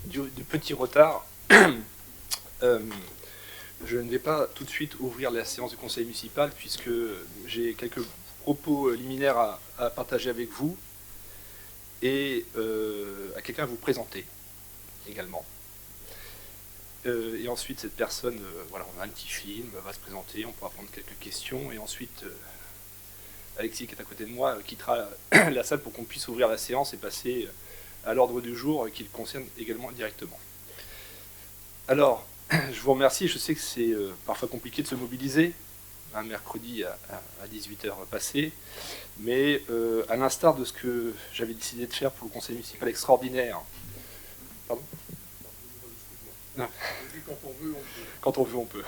du petit retard. Je ne vais pas tout de suite ouvrir la séance du conseil municipal puisque j'ai quelques propos liminaires à partager avec vous et à quelqu'un à vous présenter également. Et ensuite, cette personne, voilà, on a un petit film, va se présenter, on pourra prendre quelques questions et ensuite Alexis qui est à côté de moi quittera la salle pour qu'on puisse ouvrir la séance et passer à l'ordre du jour qui le concerne également directement. Alors, je vous remercie, je sais que c'est parfois compliqué de se mobiliser, un mercredi à 18h passé, mais à l'instar de ce que j'avais décidé de faire pour le conseil municipal extraordinaire. Pardon ? Non. Quand on veut, on peut.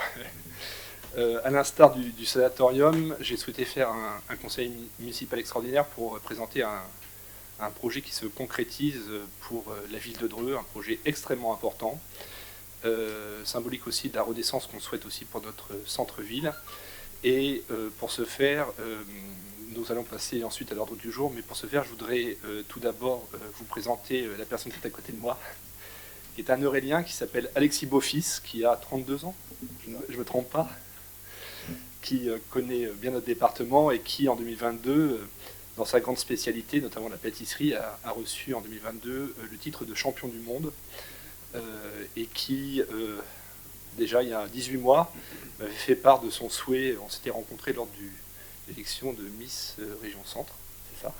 À l'instar du sanatorium, j'ai souhaité faire un conseil municipal extraordinaire pour présenter un projet qui se concrétise pour la ville de Dreux, un projet extrêmement important, symbolique aussi de la renaissance qu'on souhaite aussi pour notre centre-ville. Et pour ce faire, nous allons passer ensuite à l'ordre du jour, mais pour ce faire, je voudrais tout d'abord vous présenter la personne qui est à côté de moi, qui est un Eurélien qui s'appelle Alexis Beaufils, qui a 32 ans, je ne me trompe pas, qui connaît bien notre département et qui, en 2022, dans sa grande spécialité, notamment la pâtisserie, a reçu en 2022 le titre de champion du monde et qui, déjà il y a 18 mois, m'avait fait part de son souhait. On s'était rencontrés lors de l'élection de Miss Région Centre, c'est ça ?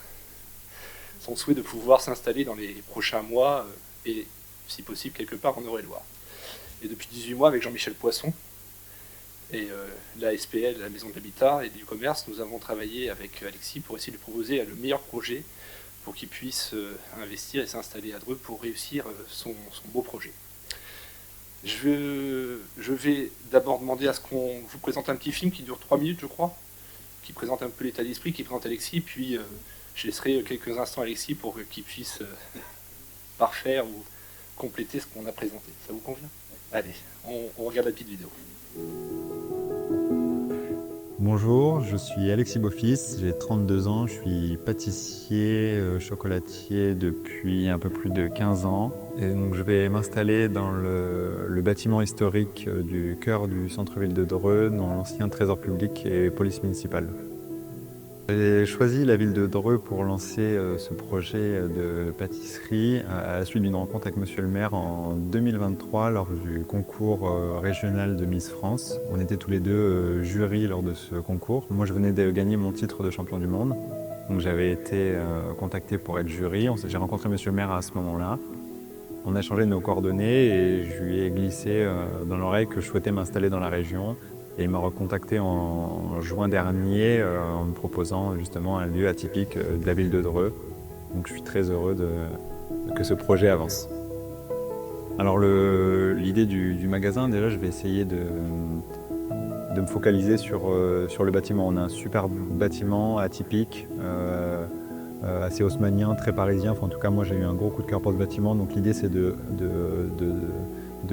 Son souhait de pouvoir s'installer dans les prochains mois et, si possible, quelque part en Eure-et-Loire. Et depuis 18 mois, avec Jean-Michel Poisson et la SPL, la Maison de l'Habitat et du Commerce, nous avons travaillé avec Alexis pour essayer de lui proposer le meilleur projet pour qu'il puisse investir et s'installer à Dreux pour réussir son beau projet. Je vais d'abord demander à ce qu'on vous présente un petit film qui dure 3 minutes, je crois, qui présente un peu l'état d'esprit, qui présente Alexis, puis je laisserai quelques instants à Alexis pour qu'il puisse parfaire ou compléter ce qu'on a présenté. Ça vous convient ? Allez, on regarde la petite vidéo. Bonjour, je suis Alexis Beaufils, j'ai 32 ans, je suis pâtissier, chocolatier depuis un peu plus de 15 ans. Et donc je vais m'installer dans le bâtiment historique du cœur du centre-ville de Dreux, dans l'ancien trésor public et police municipale. J'ai choisi la ville de Dreux pour lancer ce projet de pâtisserie à la suite d'une rencontre avec monsieur le maire en 2023 lors du concours régional de Miss France. On était tous les deux jurys lors de ce concours. Moi je venais de gagner mon titre de champion du monde, donc j'avais été contacté pour être jury. J'ai rencontré monsieur le maire à ce moment-là. On a changé nos coordonnées et je lui ai glissé dans l'oreille que je souhaitais m'installer dans la région. Et il m'a recontacté en juin dernier en me proposant justement un lieu atypique de la ville de Dreux. Donc je suis très heureux que ce projet avance. Alors l'idée du magasin, déjà je vais essayer de me focaliser sur le bâtiment. On a un super bâtiment atypique, assez haussmannien, très parisien. Enfin, en tout cas moi j'ai eu un gros coup de cœur pour ce bâtiment. Donc l'idée c'est de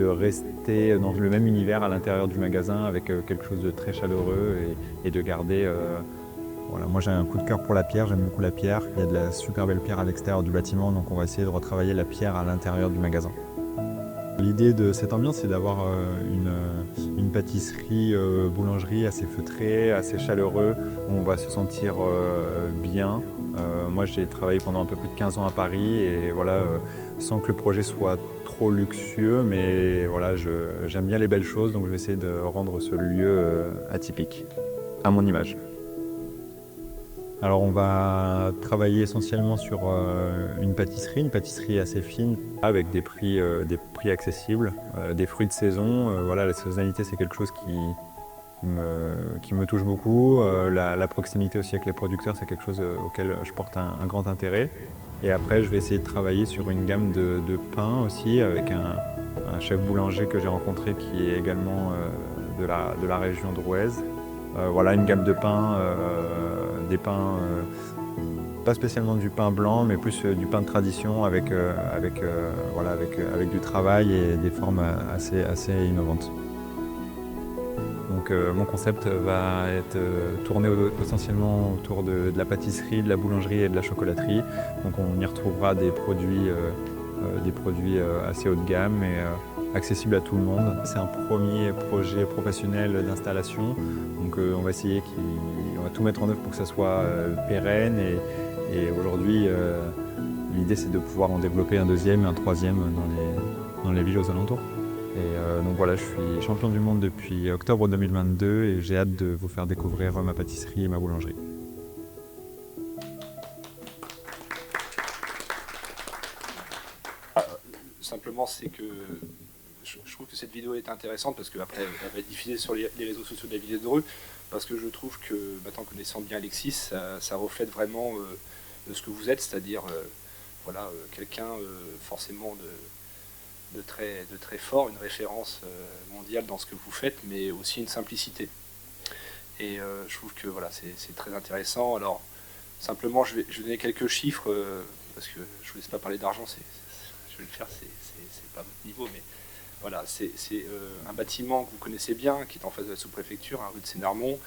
rester dans le même univers à l'intérieur du magasin avec quelque chose de très chaleureux et de garder... Voilà, moi j'ai un coup de cœur pour la pierre, j'aime beaucoup la pierre. Il y a de la super belle pierre à l'extérieur du bâtiment, donc on va essayer de retravailler la pierre à l'intérieur du magasin. L'idée de cette ambiance, c'est d'avoir une pâtisserie, boulangerie assez feutrée, assez chaleureux, où on va se sentir bien. Moi j'ai travaillé pendant un peu plus de 15 ans à Paris et voilà, sans que le projet soit trop luxueux, mais voilà, j'aime bien les belles choses, donc je vais essayer de rendre ce lieu atypique, à mon image. Alors on va travailler essentiellement sur une pâtisserie assez fine, avec des prix accessibles, des fruits de saison. Voilà, la saisonnalité c'est quelque chose qui me touche beaucoup. La proximité aussi avec les producteurs, c'est quelque chose auquel je porte un grand intérêt. Et après, je vais essayer de travailler sur une gamme de pains aussi, avec un chef boulanger que j'ai rencontré qui est également de la région drouaise. Voilà, une gamme de pains, des pains, pas spécialement du pain blanc, mais plus du pain de tradition avec du travail et des formes assez innovantes. Donc mon concept va être tourné essentiellement autour de la pâtisserie, de la boulangerie et de la chocolaterie. Donc on y retrouvera des produits des produits assez haut de gamme et accessibles à tout le monde. C'est un premier projet professionnel d'installation, donc on va essayer on va tout mettre en œuvre pour que ça soit pérenne et aujourd'hui l'idée c'est de pouvoir en développer un deuxième et un troisième dans les villes aux alentours. Et donc voilà, je suis champion du monde depuis octobre 2022 et j'ai hâte de vous faire découvrir ma pâtisserie et ma boulangerie. Simplement, c'est que je trouve que cette vidéo est intéressante parce qu'après, elle va être diffusée sur les réseaux sociaux de la ville d'Heureux, parce que je trouve que, maintenant connaissant bien Alexis, ça reflète vraiment ce que vous êtes, c'est-à-dire voilà, quelqu'un forcément de très fort, une référence mondiale dans ce que vous faites, mais aussi une simplicité. Et je trouve que voilà, c'est très intéressant. Alors, simplement, je vais donner quelques chiffres, parce que je ne vous laisse pas parler d'argent, je vais le faire, c'est pas votre niveau, mais voilà, c'est un bâtiment que vous connaissez bien, qui est en face de la sous-préfecture, rue de Sénarmont,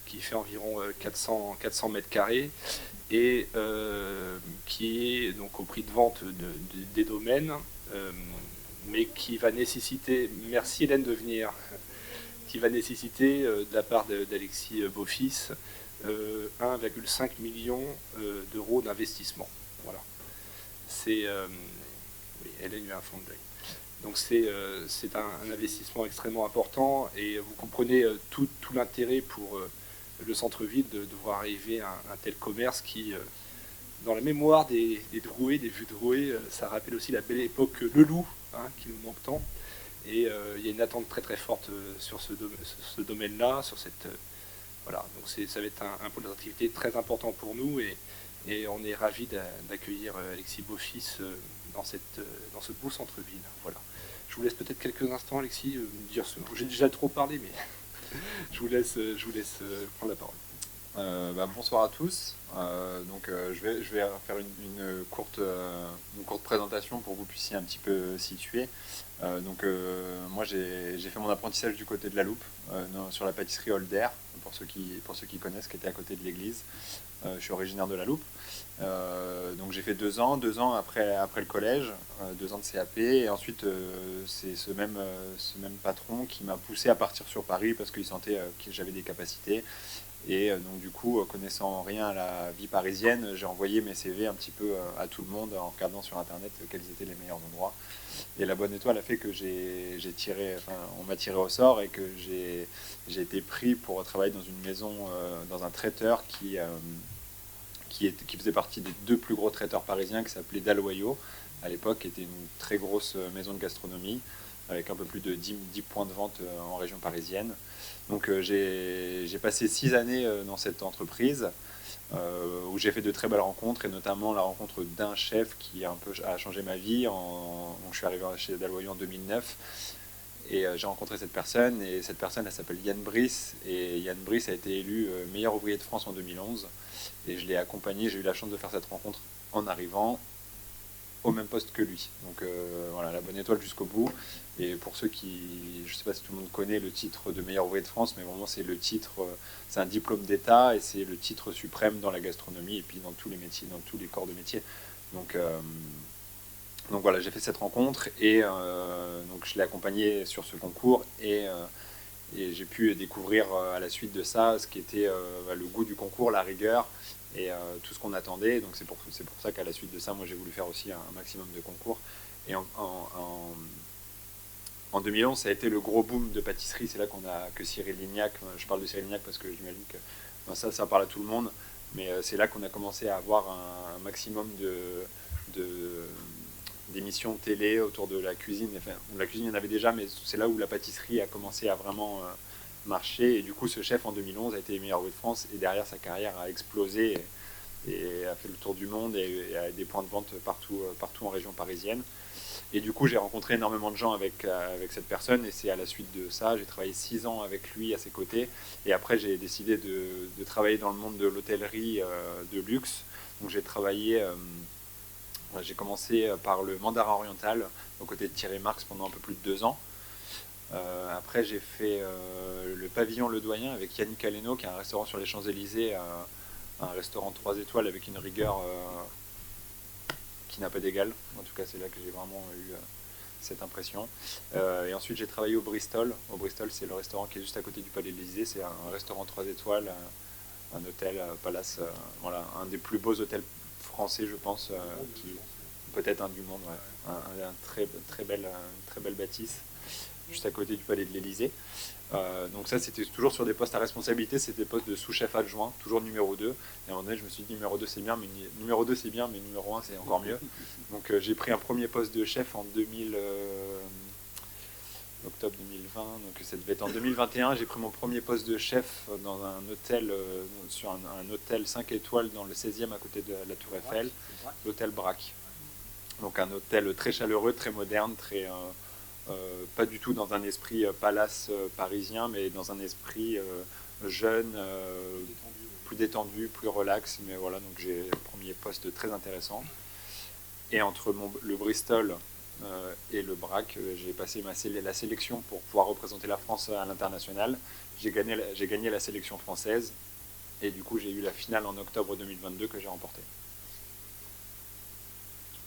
qui fait environ 400 mètres carrés, et qui est donc au prix de vente des domaines, mais qui va nécessiter, merci Hélène de venir, qui va nécessiter de la part d'Alexis Beaufils 1,5 million d'euros d'investissement. Voilà. C'est oui, elle a eu un fond de deuil. Donc c'est un investissement extrêmement important et vous comprenez tout l'intérêt pour le centre-ville de voir arriver un tel commerce qui, dans la mémoire des Drouais, des vieux Drouais, ça rappelle aussi la belle époque Leloup, hein, qui nous manque tant. Et il y a une attente très très forte sur ce domaine-là, sur cette voilà. Donc ça va être un pôle d'activité très important pour nous et on est ravis d'accueillir Alexis Beaufils dans ce beau centre-ville. Voilà. Je vous laisse peut-être quelques instants, Alexis, dire ce. J'ai déjà trop parlé, mais je vous laisse prendre la parole. Bonsoir à tous. Je vais faire une courte présentation pour que vous puissiez un petit peu situer. Moi j'ai fait mon apprentissage du côté de la Loupe, sur la pâtisserie Holder, pour ceux qui connaissent, qui était à côté de l'église. Je suis originaire de la Loupe. Donc j'ai fait 2 ans après le collège, 2 ans de CAP, et ensuite c'est ce même patron qui m'a poussé à partir sur Paris parce qu'il sentait que j'avais des capacités. Et donc du coup, connaissant rien à la vie parisienne, j'ai envoyé mes CV un petit peu à tout le monde en regardant sur internet quels étaient les meilleurs endroits. Et la bonne étoile a fait que on m'a tiré au sort et que j'ai été pris pour travailler dans une maison, dans un traiteur qui faisait partie des 2 plus gros traiteurs parisiens, qui s'appelait Dalloyau à l'époque, qui était une très grosse maison de gastronomie avec un peu plus de 10 points de vente en région parisienne. Donc j'ai passé 6 années dans cette entreprise où j'ai fait de très belles rencontres, et notamment la rencontre d'un chef qui a changé ma vie. Donc je suis arrivé chez Dalloyau en 2009 et j'ai rencontré cette personne, et cette personne elle s'appelle Yann Brice, et Yann Brice a été élu meilleur ouvrier de France en 2011, et je l'ai accompagné. J'ai eu la chance de faire cette rencontre en arrivant au même poste que lui. Donc voilà, la bonne étoile jusqu'au bout. Et pour ceux qui, je ne sais pas si tout le monde connaît le titre de meilleur ouvrier de France, mais vraiment c'est le titre, c'est un diplôme d'État et c'est le titre suprême dans la gastronomie et puis dans tous les métiers, dans tous les corps de métier. Donc voilà, j'ai fait cette rencontre et donc je l'ai accompagné sur ce concours, et j'ai pu découvrir à la suite de ça ce qui était le goût du concours, la rigueur et tout ce qu'on attendait. Donc c'est pour ça qu'à la suite de ça, moi j'ai voulu faire aussi un maximum de concours. Et en 2011, ça a été le gros boom de pâtisserie. C'est là que Cyril Lignac, je parle de Cyril Lignac parce que j'imagine que ça parle à tout le monde, mais c'est là qu'on a commencé à avoir un maximum d'émissions télé autour de la cuisine. Enfin, la cuisine, il y en avait déjà, mais c'est là où la pâtisserie a commencé à vraiment marcher. Et du coup, ce chef, en 2011, a été meilleur ouvrier de France, et derrière, sa carrière a explosé et a fait le tour du monde et a des points de vente partout en région parisienne. Et du coup, j'ai rencontré énormément de gens avec cette personne, et c'est à la suite de ça, j'ai travaillé 6 ans avec lui à ses côtés. Et après, j'ai décidé de travailler dans le monde de l'hôtellerie de luxe. Donc j'ai commencé par le Mandarin Oriental, aux côtés de Thierry Marx, pendant un peu plus de 2 ans. Après, j'ai fait le Pavillon Le Doyen avec Yannick Aleno, qui est un restaurant sur les Champs-Élysées, un restaurant 3 étoiles avec une rigueur tartines un peu d'égal. En tout cas, c'est là que j'ai vraiment eu cette impression. Et ensuite, j'ai travaillé au Bristol. Au Bristol, c'est le restaurant qui est juste à côté du Palais de l'Élysée. C'est un restaurant 3 étoiles, un hôtel, palace, voilà, un des plus beaux hôtels français, je pense, qui peut-être un du monde, ouais. Un très belle bâtisse, juste à côté du Palais de l'Élysée. Donc ça, c'était toujours sur des postes à responsabilité, c'était des postes de sous-chef adjoint, toujours numéro 2. Et à un moment donné, je me suis dit, numéro 2 c'est bien, mais numéro 1 c'est encore mieux. Donc j'ai pris un premier poste de chef en octobre 2020, donc ça devait être en 2021. J'ai pris mon premier poste de chef dans un hôtel, sur un hôtel 5 étoiles dans le 16e à côté de la Tour Eiffel, l'hôtel Braque. Donc un hôtel très chaleureux, très moderne, pas du tout dans un esprit palace parisien, mais dans un esprit jeune, plus détendu, plus relax. Mais voilà, donc j'ai le premier poste très intéressant. Et entre le Bristol et le BRAC, j'ai passé la sélection pour pouvoir représenter la France à l'international. J'ai gagné la sélection française. Et du coup, j'ai eu la finale en octobre 2022 que j'ai remportée.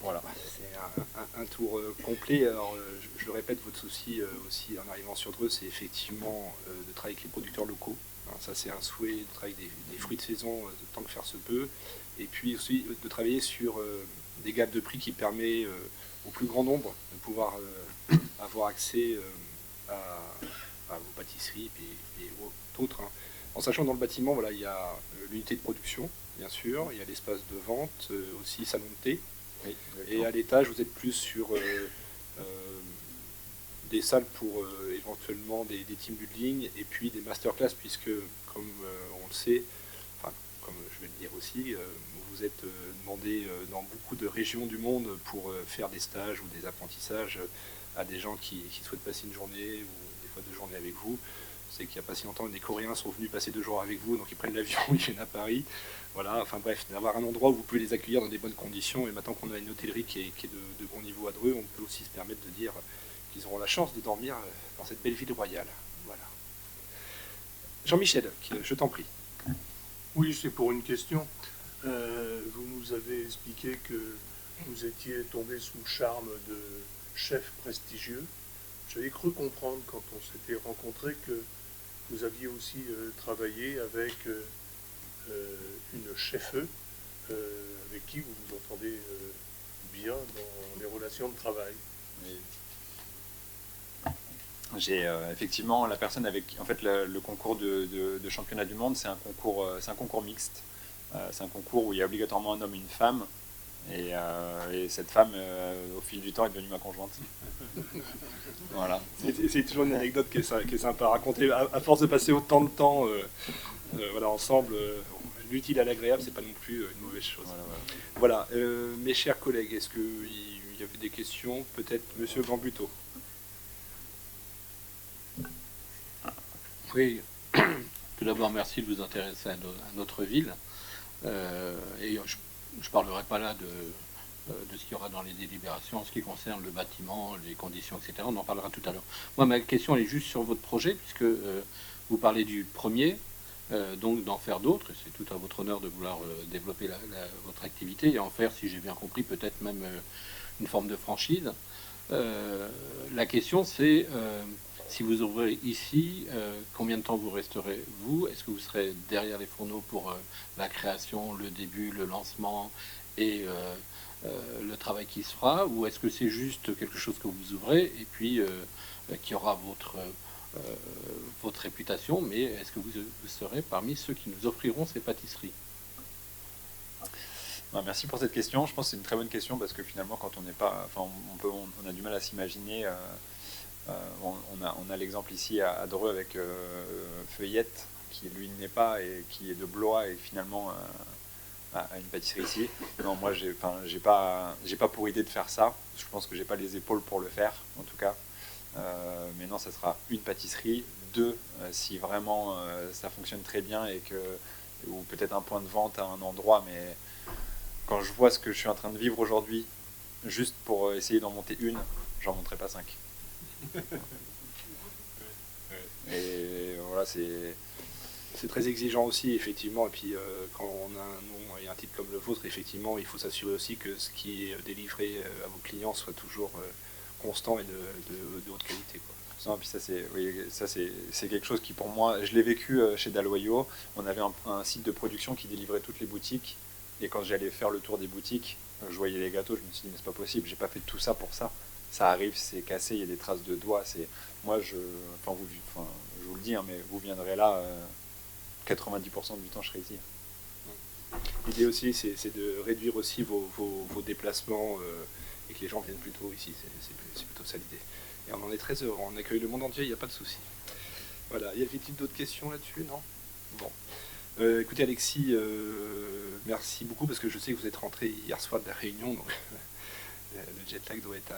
Voilà. C'est un tour complet. Alors, je le répète, votre souci aussi en arrivant sur Dreux, c'est effectivement de travailler avec les producteurs locaux. Alors, ça, c'est un souhait de travailler avec des fruits de saison tant que faire se peut. Et puis aussi de travailler sur des gammes de prix qui permet au plus grand nombre de pouvoir avoir accès à vos pâtisseries et autres. Hein. En sachant que dans le bâtiment, voilà, il y a l'unité de production, bien sûr, il y a l'espace de vente, aussi salon de thé. Oui, et à l'étage, vous êtes plus sur des salles pour éventuellement des team building et puis des masterclass, puisque, comme on le sait, enfin, comme je vais le dire aussi, vous êtes demandé dans beaucoup de régions du monde pour faire des stages ou des apprentissages à des gens qui souhaitent passer une journée ou des fois 2 journées avec vous. C'est qu'il n'y a pas si longtemps, des Coréens sont venus passer 2 jours avec vous, donc ils prennent l'avion, ils viennent à Paris. Voilà, enfin bref, d'avoir un endroit où vous pouvez les accueillir dans des bonnes conditions. Et maintenant qu'on a une hôtellerie qui est de bon niveau à Dreux, on peut aussi se permettre de dire qu'ils auront la chance de dormir dans cette belle ville royale. Voilà. Jean-Michel, je t'en prie. Oui, c'est pour une question. Vous nous avez expliqué que vous étiez tombé sous le charme de chefs prestigieux. J'avais cru comprendre quand on s'était rencontrés que vous aviez aussi travaillé avec une cheffe avec qui vous vous entendez bien dans les relations de travail. Oui. J'ai effectivement la personne avec qui, en fait, le concours de championnat du monde, c'est un concours mixte. C'est un concours où il y a obligatoirement un homme et une femme. Et cette femme, au fil du temps, est devenue ma conjointe. Voilà. C'est toujours une anecdote qui est sympa à raconter. À force de passer autant de temps voilà, ensemble, l'utile à l'agréable, c'est pas non plus une mauvaise chose. Voilà. Mes chers collègues, est-ce qu'il y avait des questions? Peut-être Monsieur Gambuteau. Oui, tout d'abord, merci de vous intéresser à notre ville. Et je ne parlerai pas là de ce qu'il y aura dans les délibérations en ce qui concerne le bâtiment, les conditions, etc. On en parlera tout à l'heure. Moi, ma question elle est juste sur votre projet, puisque vous parlez du premier, donc d'en faire d'autres. C'est tout à votre honneur de vouloir développer votre activité et en faire, si j'ai bien compris, peut-être même une forme de franchise. La question, c'est... si vous ouvrez ici, combien de temps vous resterez, vous? Est-ce que vous serez derrière les fourneaux pour la création, le début, le lancement et le travail qui se fera? Ou est-ce que c'est juste quelque chose que vous ouvrez et puis qui aura votre réputation, mais est-ce que vous serez parmi ceux qui nous offriront ces pâtisseries? Merci pour cette question. Je pense que c'est une très bonne question parce que finalement, quand on n'est pas... Enfin, on a du mal à s'imaginer... on a l'exemple ici à Dreux avec Feuillette, qui lui n'est pas et qui est de Blois et finalement a une pâtisserie ici. Non, moi j'ai pas pour idée de faire ça. Je pense que j'ai pas les épaules pour le faire, en tout cas. Mais non, ça sera une pâtisserie, 2 si vraiment ça fonctionne très bien ou peut-être un point de vente à un endroit. Mais quand je vois ce que je suis en train de vivre aujourd'hui, juste pour essayer d'en monter une, j'en monterai pas 5. Et voilà, c'est très exigeant aussi, effectivement. Et puis, quand on a un nom et un titre comme le vôtre, effectivement, il faut s'assurer aussi que ce qui est délivré à vos clients soit toujours constant et de haute qualité, quoi. Non, puis c'est quelque chose qui, pour moi, je l'ai vécu chez Dalloyo. On avait un site de production qui délivrait toutes les boutiques. Et quand j'allais faire le tour des boutiques, je voyais les gâteaux, je me suis dit, mais c'est pas possible, j'ai pas fait tout ça pour ça. Ça arrive, c'est cassé, il y a des traces de doigts. Moi, je vous le dis, hein, mais vous viendrez là, 90% du temps, je serai ici. L'idée aussi, c'est de réduire aussi vos déplacements et que les gens viennent plutôt ici. C'est plutôt ça l'idée. Et on en est très heureux. On accueille le monde entier, il n'y a pas de souci. Voilà. Y avait-il d'autres questions là-dessus? Non? Bon. Écoutez, Alexis, merci beaucoup parce que je sais que vous êtes rentré hier soir de la Réunion, donc le jet lag doit être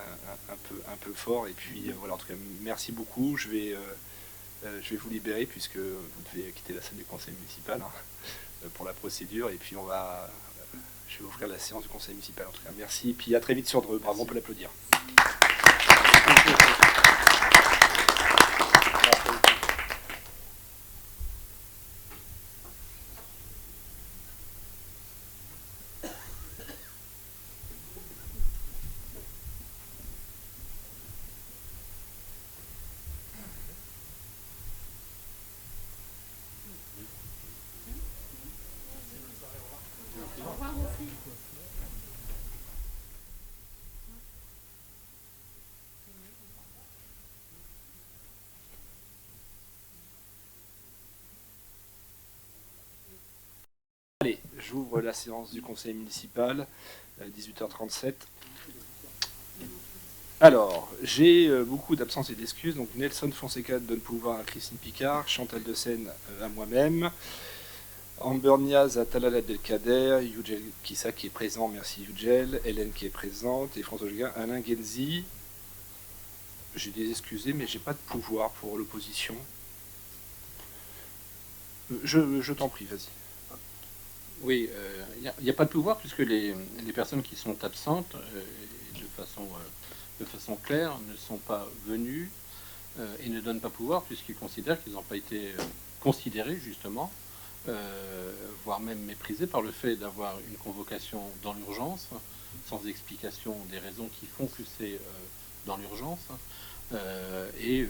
un peu fort. Et puis voilà, en tout cas, merci beaucoup. Je vais vous libérer puisque vous devez quitter la salle du conseil municipal, hein, pour la procédure. Et puis je vais ouvrir la séance du conseil municipal. En tout cas, merci. Et puis à très vite sur Dreux. Bravo, on peut l'applaudir. Allez, j'ouvre la séance du conseil municipal, 18h37. Alors, j'ai beaucoup d'absences et d'excuses. Donc, Nelson Fonseca donne pouvoir à Christine Picard, Chantal de Seine à moi-même, Amber Niaz à Talal Abdelkader, Yugel Kissa qui est présent, merci Yugel, Hélène qui est présente, et François Géguin, Alain Genzi. J'ai des excusés, mais j'ai pas de pouvoir pour l'opposition. Je t'en prie, vas-y. Oui, il n'y a pas de pouvoir puisque les personnes qui sont absentes, de façon claire, ne sont pas venues et ne donnent pas pouvoir puisqu'ils considèrent qu'ils n'ont pas été considérés justement, voire même méprisés par le fait d'avoir une convocation dans l'urgence, sans explication des raisons qui font que c'est dans l'urgence, et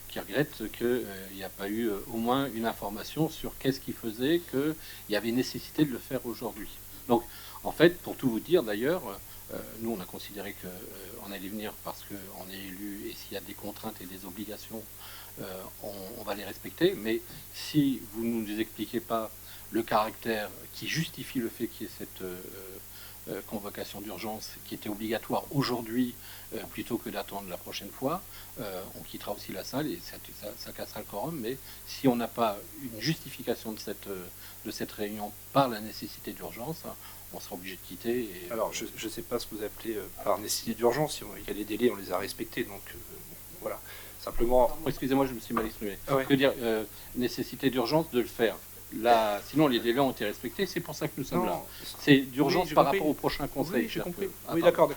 qui regrettent qu'il n'y a pas eu au moins une information sur qu'est-ce qui faisait qu'il y avait nécessité de le faire aujourd'hui. Donc, en fait, pour tout vous dire d'ailleurs, nous on a considéré qu'on allait venir parce qu'on est élu et s'il y a des contraintes et des obligations, on va les respecter. Mais si vous ne nous expliquez pas le caractère qui justifie le fait qu'il y ait cette convocation d'urgence qui était obligatoire aujourd'hui plutôt que d'attendre la prochaine fois, on quittera aussi la salle et ça cassera le quorum. Mais si on n'a pas une justification de cette réunion par la nécessité d'urgence, on sera obligé de quitter. Et, alors, je ne sais pas ce que vous appelez par nécessité d'urgence. Il y a des délais, on les a respectés. Donc, voilà. Simplement... Excusez-moi, je me suis mal exprimé. Ah ouais. Je veux dire, nécessité d'urgence de le faire. Là, sinon, les délais ont été respectés. C'est pour ça que nous sommes là. C'est d'urgence par rapport au prochain conseil. Oui, j'ai compris. Oui, d'accord.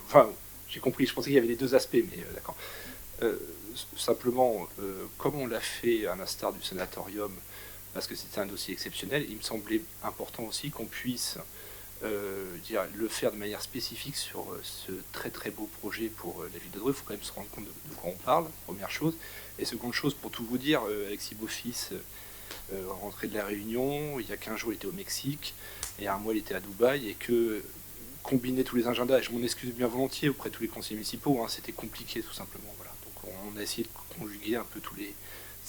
Enfin, j'ai compris. Je pensais qu'il y avait les deux aspects, mais d'accord. Simplement, comme on l'a fait à l'instar du sanatorium, parce que c'était un dossier exceptionnel, il me semblait important aussi qu'on puisse le faire de manière spécifique sur ce très très beau projet pour la ville de Dreux. Il faut quand même se rendre compte de quoi on parle, première chose. Et seconde chose, pour tout vous dire, Alexis Beaufils, rentré de la Réunion, il y a 15 jours il était au Mexique, et un mois il était à Dubaï, et que combiner tous les agendas, et je m'en excuse bien volontiers auprès de tous les conseillers municipaux, hein, c'était compliqué tout simplement. Voilà. Donc on a essayé de conjuguer un peu tous les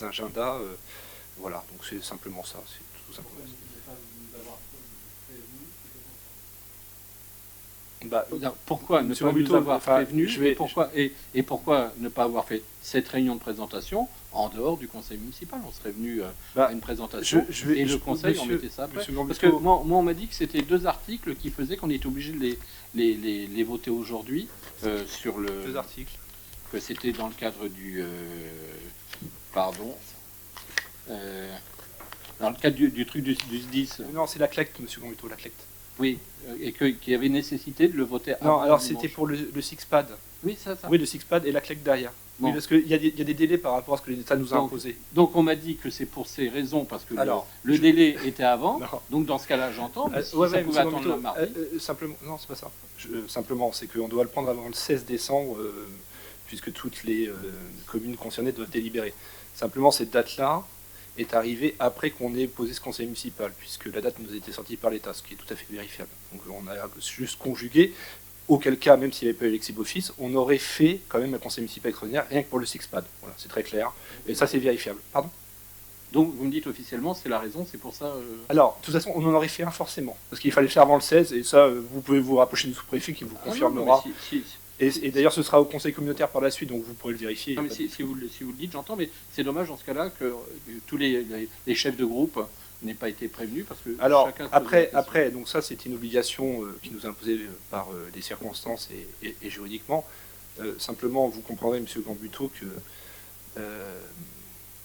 agendas. Voilà, donc c'est simplement ça, c'est tout simplement ça. Bah, pourquoi ne pas nous avoir prévenu et pourquoi ne pas avoir fait cette réunion de présentation en dehors du conseil municipal? On serait venu à une présentation et le conseil, on mettait ça après. Parce que moi, on m'a dit que c'était 2 articles qui faisaient qu'on était obligé de les voter aujourd'hui sur le... 2 articles. Que c'était dans le cadre du... dans le cadre du truc du 10. Non, c'est la CLECT, monsieur Gambito, la CLECT. Oui, et qu'il y avait nécessité de le voter avant. Non, alors le c'était dimanche. pour le six-pad. Oui, ça. Oui, le six-pad et la claque derrière. Bon. Oui, parce qu'il y a des délais par rapport à ce que l'État nous a Donc, imposé. Donc on m'a dit que c'est pour ces raisons, parce que Alors, le délai était avant. Non. Donc dans ce cas-là, j'entends. Mais si Ouais, ça ouais, pouvait monsieur attendre le Gambito, mardi. simplement, non, c'est pas ça. Simplement, c'est qu'on doit le prendre avant le 16 décembre, puisque toutes les communes concernées doivent délibérer. Simplement, cette date-là est arrivée après qu'on ait posé ce conseil municipal, puisque la date nous a été sortie par l'État, ce qui est tout à fait vérifiable. Donc on a juste conjugué, auquel cas, même s'il n'y avait pas eu l'exib-office, on aurait fait quand même un conseil municipal extraordinaire, rien que pour le six-pad. Voilà, c'est très clair. Et ça, c'est vérifiable. Pardon ? Donc vous me dites officiellement, c'est la raison, c'est pour ça. Alors, de toute façon, on en aurait fait un forcément, parce qu'il fallait le faire avant le 16, et ça, vous pouvez vous rapprocher du sous-préfet qui vous Ah non, confirmera. mais si- Et d'ailleurs, ce sera au conseil communautaire par la suite, donc vous pourrez le vérifier. Non, mais si vous le dites, j'entends, mais c'est dommage dans ce cas-là que tous les chefs de groupe n'aient pas été prévenus, parce que Alors, chacun se pose la question. après, donc ça, c'est une obligation qui nous est imposée par les circonstances et juridiquement. Simplement, vous comprendrez, monsieur Gambuto, que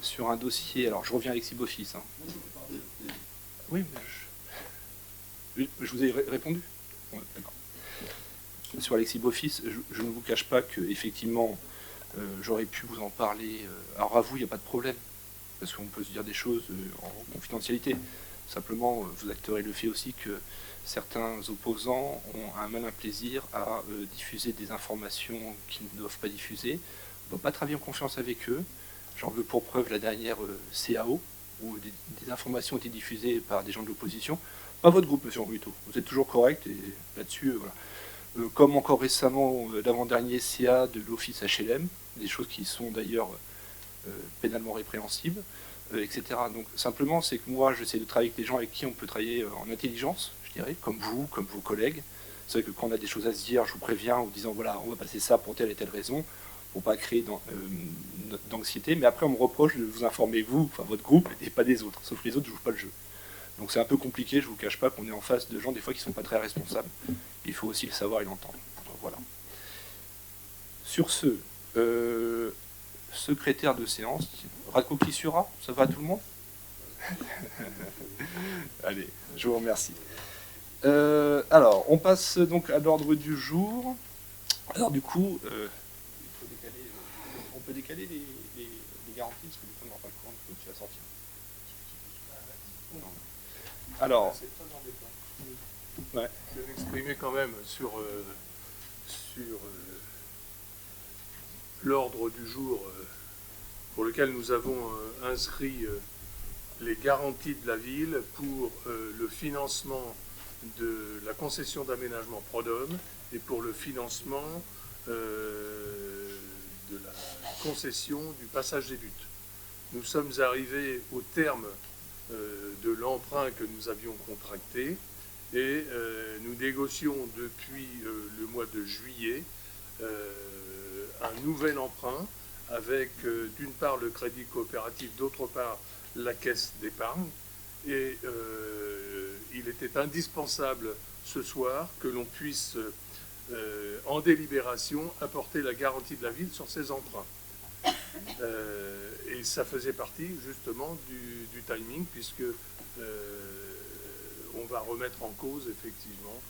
sur un dossier... Alors, je reviens à l'exib-office. Hein. Oui, mais je vous ai répondu. Ouais, d'accord. Sur l'exib-office, je ne vous cache pas que effectivement, j'aurais pu vous en parler. Alors à vous, il n'y a pas de problème, parce qu'on peut se dire des choses en confidentialité. Simplement, vous acterez le fait aussi que certains opposants ont un malin plaisir à diffuser des informations qu'ils ne doivent pas diffuser. On ne doit pas travailler en confiance avec eux. J'en veux pour preuve la dernière CAO, où des informations ont été diffusées par des gens de l'opposition. Pas votre groupe, monsieur Ruto. Vous êtes toujours correct, et là-dessus, voilà. Comme encore récemment l'avant-dernier CA de l'Office HLM, des choses qui sont d'ailleurs pénalement répréhensibles, etc. Donc simplement, c'est que moi, j'essaie de travailler avec des gens avec qui on peut travailler en intelligence, je dirais, comme vous, comme vos collègues. C'est vrai que quand on a des choses à se dire, je vous préviens en disant, voilà, on va passer ça pour telle et telle raison, pour pas créer d'anxiété, mais après on me reproche de vous informer, vous, enfin votre groupe, et pas des autres, sauf que les autres ne jouent pas le jeu. Donc c'est un peu compliqué, je vous cache pas qu'on est en face de gens des fois qui ne sont pas très responsables. Il faut aussi le savoir et l'entendre. Donc, voilà. Sur ce, secrétaire de séance, Radko Kissura, ça va à tout le monde? Allez, je vous remercie. Alors, on passe donc à l'ordre du jour. Alors du coup, on peut décaler les garanties, parce que du coup on n'aura pas le courant que tu vas sortir. Alors, C'est très embêtant. ouais. Je vais m'exprimer quand même sur l'ordre du jour pour lequel nous avons inscrit les garanties de la ville pour le financement de la concession d'aménagement Prod'Homme et pour le financement de la concession du passage des buts. Nous sommes arrivés au terme de l'emprunt que nous avions contracté et nous négocions depuis le mois de juillet un nouvel emprunt avec d'une part le crédit coopératif, d'autre part la caisse d'épargne. Et il était indispensable ce soir que l'on puisse en délibération apporter la garantie de la ville sur ces emprunts. Et ça faisait partie justement du timing, puisque on va remettre en cause effectivement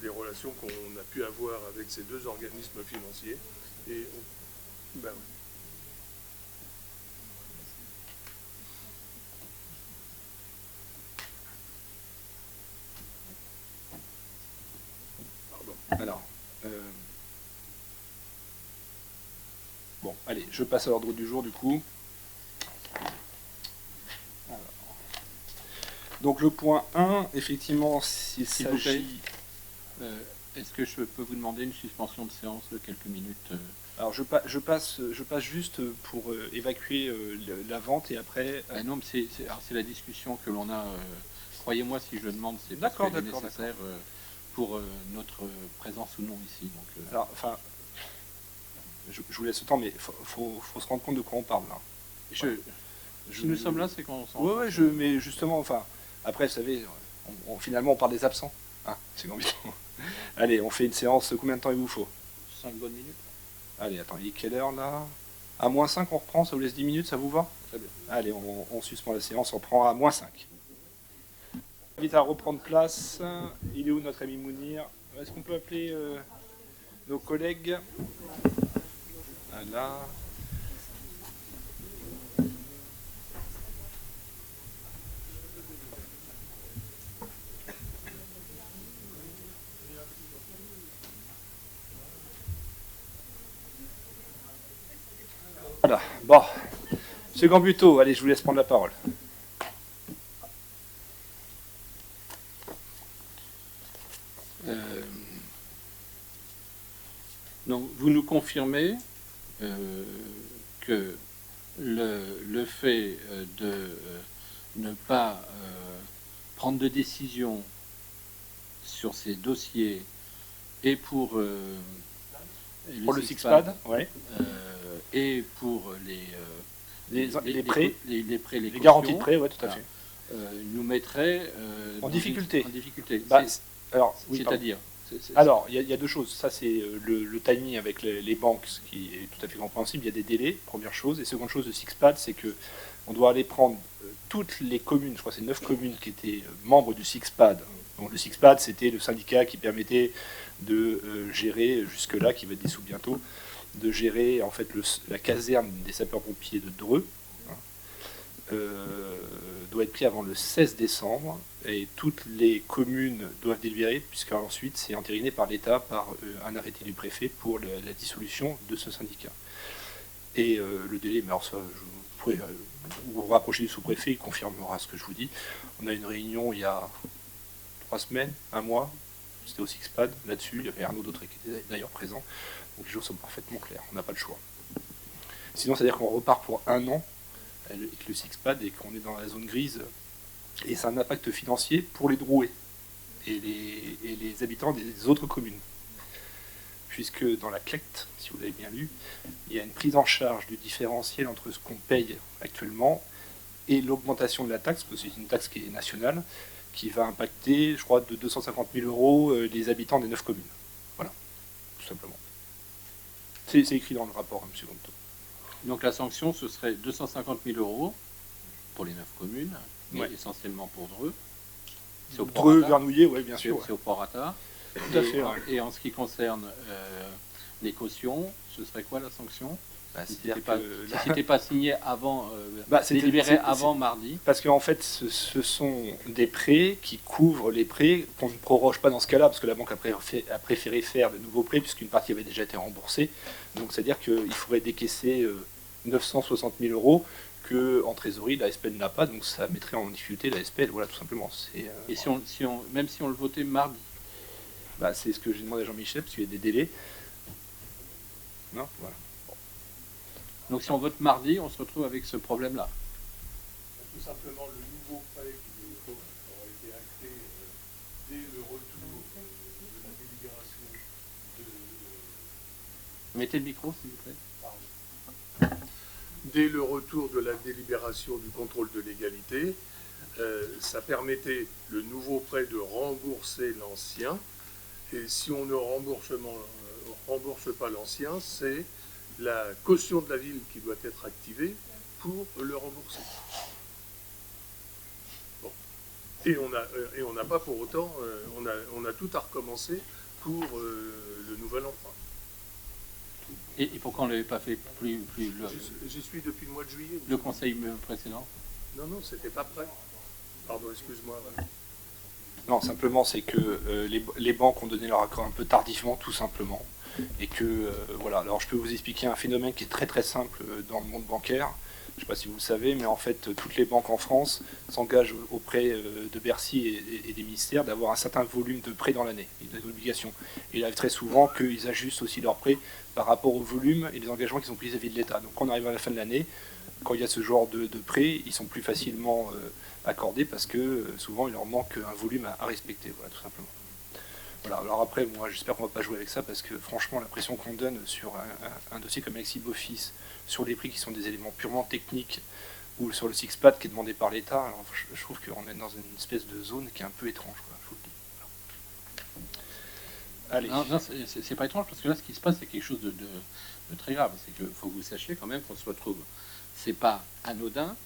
les relations qu'on a pu avoir avec ces deux organismes financiers. Et ben, pardon. Alors, bon, allez, je passe à l'ordre du jour du coup. Alors. Donc le point 1, effectivement, s'il S'il vous plaît. s'agit... Est-ce que je peux vous demander une suspension de séance de quelques minutes Alors je passe juste pour évacuer la vente et après... Non, mais c'est la discussion que l'on a. Croyez-moi, si je le demande, c'est parce D'accord, qu'elle est d'accord, nécessaire pour notre présence ou non ici. Donc, Alors, enfin, je vous laisse le temps, mais faut se rendre compte de quoi on parle là. si nous sommes là, c'est qu'on s'en... Ouais, mais justement, enfin, après, vous savez, finalement, on parle des absents. Hein, c'est Gambito. Allez, on fait une séance, combien de temps il vous faut? 5 bonnes minutes. Allez, attends, il est quelle heure là? À moins 5, on reprend, ça vous laisse 10 minutes, ça vous va? Très bien. Allez, on suspend la séance, on reprend à moins 5. invite à reprendre place. Il est où notre ami Mounir? Est-ce qu'on peut appeler nos collègues? Voilà. Voilà. Bon. Monsieur Gambuteau, allez, je vous laisse prendre la parole. Donc, vous nous confirmez que le fait de ne pas prendre de décision sur ces dossiers et pour le SIXPAD, ouais. Et pour les prêts, les cautions, garanties de prêts, ouais, tout à fait. Nous mettrait en difficulté. Bah, alors, oui, c'est-à-dire alors, il y a deux choses. Ça, c'est le timing avec les banques, ce qui est tout à fait compréhensible. Il y a des délais, première chose. Et seconde chose, de SIXPAD, c'est que on doit aller prendre toutes les communes, je crois que c'est 9 communes qui étaient membres du SIXPAD. Donc, le SIXPAD, c'était le syndicat qui permettait de gérer, jusque-là, qui va être dissous bientôt, de gérer en fait la caserne des sapeurs-pompiers de Dreux. Doit être pris avant le 16 décembre et toutes les communes doivent délibérer puisqu'ensuite c'est entériné par l'État par un arrêté du préfet pour la dissolution de ce syndicat. Et le délai, mais alors ça, vous pourrez vous rapprocher du sous-préfet, il confirmera ce que je vous dis. On a une réunion il y a 3 semaines, un mois, c'était au SIXPAD, là-dessus, il y avait Arnaud Dautré qui était d'ailleurs présent, donc les choses sont parfaitement claires, on n'a pas le choix. Sinon, c'est-à-dire qu'on repart pour 1 an avec le SIXPAD et qu'on est dans la zone grise, et ça a un impact financier pour les Drouais et les habitants des autres communes. Puisque dans la CLECT, si vous l'avez bien lu, il y a une prise en charge du différentiel entre ce qu'on paye actuellement et l'augmentation de la taxe, parce que c'est une taxe qui est nationale, qui va impacter, je crois, de 250 000 euros les habitants des 9 communes. Voilà, tout simplement. C'est écrit dans le rapport, M. Gonto. Donc la sanction, ce serait 250 000 euros pour les 9 communes, mais ouais. Essentiellement pour Dreux. Dreux, Vernouillet, oui, bien sûr. C'est au prorata. Tout à fait. Et en ce qui concerne les cautions, ce serait quoi la sanction? Si c'était pas signé avant, délibéré avant mardi. Parce qu'en fait, ce sont des prêts qui couvrent les prêts qu'on ne proroge pas dans ce cas-là, parce que la banque a préféré faire de nouveaux prêts, puisqu'une partie avait déjà été remboursée. Donc, c'est-à-dire qu'il faudrait décaisser 960 000 euros qu'en trésorerie, la SPL n'a pas, donc ça mettrait en difficulté la SPL, voilà, tout simplement. Et même si on le votait mardi? C'est ce que j'ai demandé à Jean-Michel, parce qu'il y a des délais. Non, voilà. Donc si on vote mardi, on se retrouve avec ce problème-là. Tout simplement, le nouveau prêt qui aura été acté dès le retour de la délibération de... Mettez le micro, s'il vous plaît. Pardon. Dès le retour de la délibération du contrôle de légalité, ça permettait le nouveau prêt de rembourser l'ancien. Et si on ne rembourse pas l'ancien, c'est la caution de la ville qui doit être activée pour le rembourser. Bon. Et on n'a pas pour autant, on a tout à recommencer pour le nouvel emprunt. Et pourquoi on ne l'avait pas fait plus J'y suis depuis le mois de juillet. Le conseil précédent? Non, c'était pas prêt. Pardon, excuse-moi. Ouais. Non, simplement, c'est que les banques ont donné leur accord un peu tardivement, tout simplement. Et que, voilà, alors je peux vous expliquer un phénomène qui est très très simple dans le monde bancaire. Je ne sais pas si vous le savez, mais en fait, toutes les banques en France s'engagent auprès de Bercy et des ministères d'avoir un certain volume de prêts dans l'année, des obligations. Et il arrive très souvent qu'ils ajustent aussi leurs prêts par rapport au volume et les engagements qu'ils ont pris vis-à-vis de l'État. Donc quand on arrive à la fin de l'année, quand il y a ce genre de prêts, ils sont plus facilement accordés parce que souvent il leur manque un volume à respecter, voilà, tout simplement. Voilà, alors après, moi j'espère qu'on ne va pas jouer avec ça parce que franchement, la pression qu'on donne sur un dossier comme Alexis-Boffice, sur les prix qui sont des éléments purement techniques, ou sur le SIXPAD qui est demandé par l'État, alors je trouve qu'on est dans une espèce de zone qui est un peu étrange, quoi, je vous le dis. Voilà. Allez. Non, c'est pas étrange parce que là, ce qui se passe, c'est quelque chose de très grave. C'est qu'il faut que vous sachiez quand même qu'on se retrouve. C'est pas anodin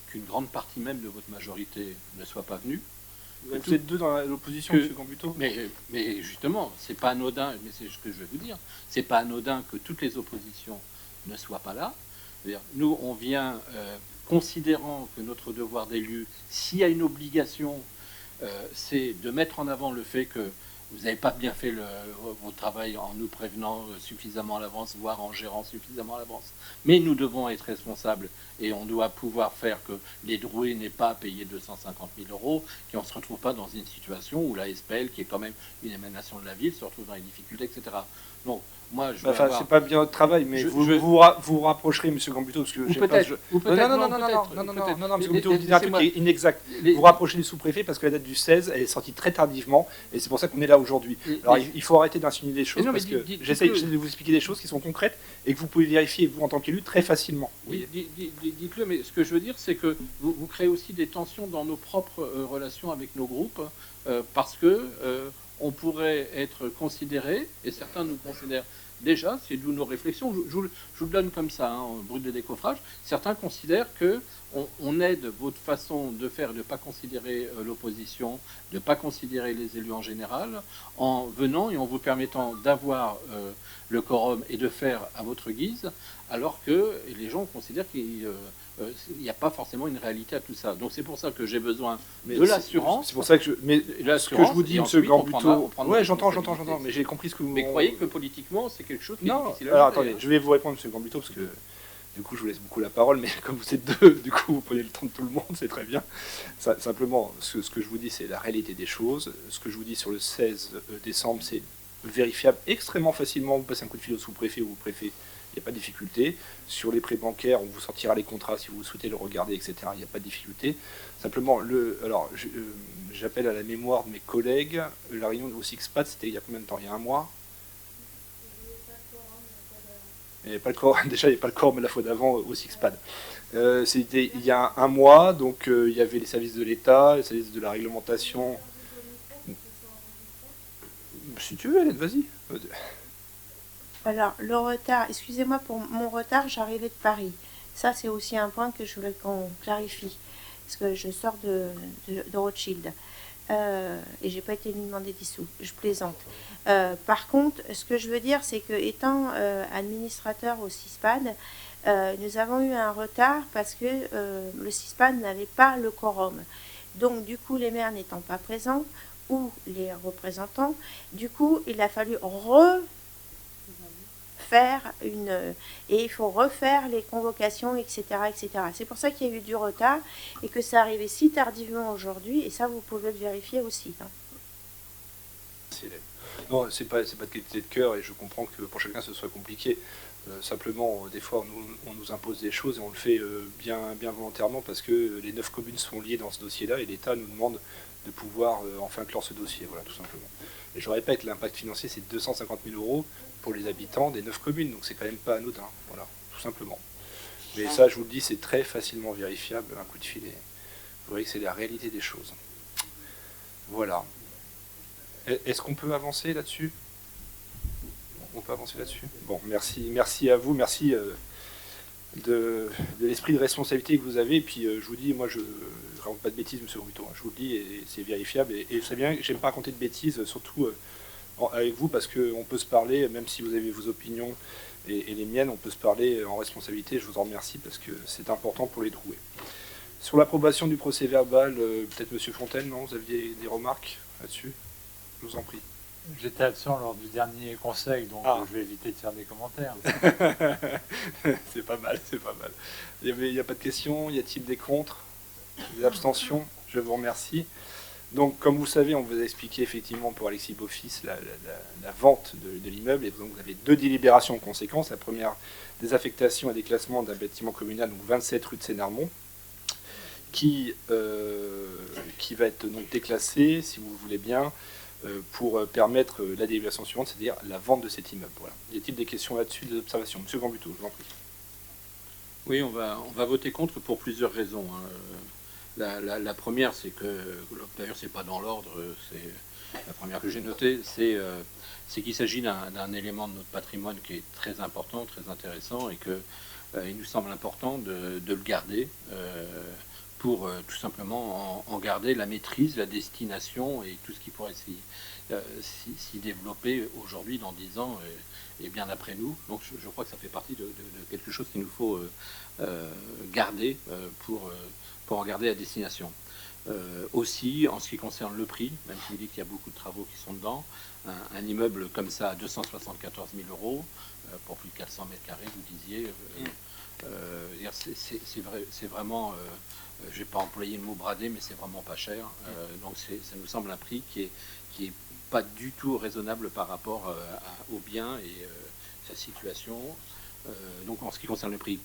qu'une grande partie même de votre majorité ne soit pas venue. Vous êtes deux dans l'opposition, que- M. Gambuto. Mais justement, c'est pas anodin, mais c'est ce que je vais vous dire, c'est pas anodin que toutes les oppositions ne soient pas là. C'est-à-dire, nous, on vient considérant que notre devoir d'élu, s'il y a une obligation, c'est de mettre en avant le fait que vous n'avez pas bien fait votre travail en nous prévenant suffisamment à l'avance, voire en gérant suffisamment à l'avance. Mais nous devons être responsables et on doit pouvoir faire que les Drouets n'aient pas à payer 250 000 euros, qu'on ne se retrouve pas dans une situation où la SPL, qui est quand même une émanation de la ville, se retrouve dans les difficultés, etc. Donc, moi, je veux Enfin, avoir- c'est pas bien votre travail, mais Je- vous je- vous rapprocherez, M. Gambuto, parce que Ou j'ai pas- peut-être, ou peut-être, non, non, non, peut-être, non, peut-être. M. Gambuto, Mais- vous dites un truc qui est inexact. les- Vous rapprochez du sous-préfet parce que la date du 16, elle est sortie très tardivement, et c'est pour ça qu'on est là aujourd'hui. les- Alors, les- il faut arrêter d'insinuer des choses, non, mais parce que dites- j'essaie dites-le. de vous expliquer des choses qui sont concrètes, et que vous pouvez vérifier, vous, en tant qu'élu, très facilement. Oui, dites-le, mais ce que je veux dire, c'est que vous créez aussi des tensions dans nos propres relations avec nos groupes, parce que on pourrait être considéré, et certains nous considèrent déjà, c'est d'où nos réflexions, je vous le donne comme ça, hein, en brut de décoffrage, certains considèrent que on aide votre façon de faire, de ne pas considérer l'opposition, de ne pas considérer les élus en général, en venant et en vous permettant d'avoir le quorum et de faire à votre guise, alors que les gens considèrent qu'il n'y a pas forcément une réalité à tout ça. Donc c'est pour ça que j'ai besoin Mais de l'assurance. C'est pour ça que je. Mais de ce que l'assurance, je vous dis, et M. ensuite, on Gambuto. prendra Ouais, nos j'entends, responsabilités. mais j'ai compris ce que vous. Mais croyez que politiquement, c'est quelque chose qui est Non, difficile à alors gérer, attendez, hein. je vais vous répondre, M. Gambuto, parce que du coup, je vous laisse beaucoup la parole, mais comme vous êtes deux, du coup, vous prenez le temps de tout le monde, c'est très bien. Simplement, ce que je vous dis, c'est la réalité des choses. Ce que je vous dis sur le 16 décembre, c'est vérifiable extrêmement facilement. Vous passez un coup de fil au sous-préfet ou au préfet, il n'y a pas de difficulté. Sur les prêts bancaires, on vous sortira les contrats si vous souhaitez le regarder, etc. Il n'y a pas de difficulté. Simplement, j'appelle à la mémoire de mes collègues, la réunion au SIXPAD, c'était il y a combien de temps? Il y a un mois? Il n'y avait pas le quorum, déjà il n'y avait pas le quorum la fois d'avant au SIXPAD. C'était il y a un mois, donc il y avait les services de l'État, les services de la réglementation. Si tu veux, Hélène, vas-y. Alors, le retard, excusez-moi pour mon retard, j'arrivais de Paris. Ça, c'est aussi un point que je voulais qu'on clarifie. Parce que je sors de Rothschild. Et j'ai pas été lui demander des sous. Je plaisante. Par contre, ce que je veux dire, c'est que étant administrateur au CISPAD, nous avons eu un retard parce que le CISPAD n'avait pas le quorum. Donc, du coup, les maires n'étant pas présents, ou les représentants, du coup, il a fallu faire et il faut refaire les convocations, etc., etc. C'est pour ça qu'il y a eu du retard et que ça arrivait si tardivement aujourd'hui, et ça, vous pouvez le vérifier aussi, hein. Non, c'est pas de qualité de cœur, et je comprends que pour chacun ce soit compliqué. Simplement, des fois, on nous impose des choses et on le fait bien volontairement parce que les 9 communes sont liées dans ce dossier-là et l'État nous demande de pouvoir enfin clore ce dossier, voilà, tout simplement. Et je répète, l'impact financier, c'est 250 000 euros pour les habitants des 9 communes, donc c'est quand même pas anodin, voilà, tout simplement. Mais ça, je vous le dis, c'est très facilement vérifiable, un coup de fil, et vous voyez que c'est la réalité des choses. Voilà. Est-ce qu'on peut avancer là-dessus? On peut avancer là-dessus? Bon, merci à vous, merci de l'esprit de responsabilité que vous avez. Et puis je vous dis, moi je ne raconte pas de bêtises, monsieur Ruto, hein, je vous le dis, et c'est vérifiable. Et vous savez bien que j'aime pas raconter de bêtises, surtout avec vous, parce qu'on peut se parler, même si vous avez vos opinions et les miennes, on peut se parler en responsabilité. Je vous en remercie parce que c'est important pour les Drouets. Sur l'approbation du procès verbal, peut-être monsieur Fontaine, non? Vous aviez des remarques là-dessus? Je vous en prie. J'étais absent lors du dernier conseil, donc je vais éviter de faire des commentaires. C'est pas mal, c'est pas mal. Il n'y a pas de questions? Y a-t-il des contre? Des abstentions? Je vous remercie. Donc, comme vous le savez, on vous a expliqué effectivement pour Alexis Beaufils la vente de l'immeuble. Et donc, vous avez deux délibérations en conséquence. La première, désaffectation et déclassement d'un bâtiment communal, donc 27 rue de Sénarmont, qui va être donc déclassé, si vous le voulez bien, pour permettre la délibération suivante, c'est-à-dire la vente de cet immeuble. Voilà. Y a-t-il des questions là-dessus, des observations? Monsieur Gambuto, je vous en prie. Oui, on va voter contre pour plusieurs raisons, hein. La première, c'est que, d'ailleurs c'est pas dans l'ordre, c'est la première que j'ai notée, c'est qu'il s'agit d'un élément de notre patrimoine qui est très important, très intéressant, et que il nous semble important de le garder pour tout simplement en garder la maîtrise, la destination et tout ce qui pourrait s'y développer aujourd'hui, dans 10 ans et bien après nous. Donc je crois que ça fait partie de quelque chose qu'il nous faut garder pour en garder la destination. Aussi, en ce qui concerne le prix, même si vous dites qu'il y a beaucoup de travaux qui sont dedans, un immeuble comme ça à 274 000 euros pour plus de 400 mètres carrés, vous disiez, c'est vraiment, je vais pas employer le mot bradé, mais c'est vraiment pas cher. Donc ça nous semble un prix qui est pas du tout raisonnable par rapport au bien et sa situation. Donc en ce qui concerne le prix.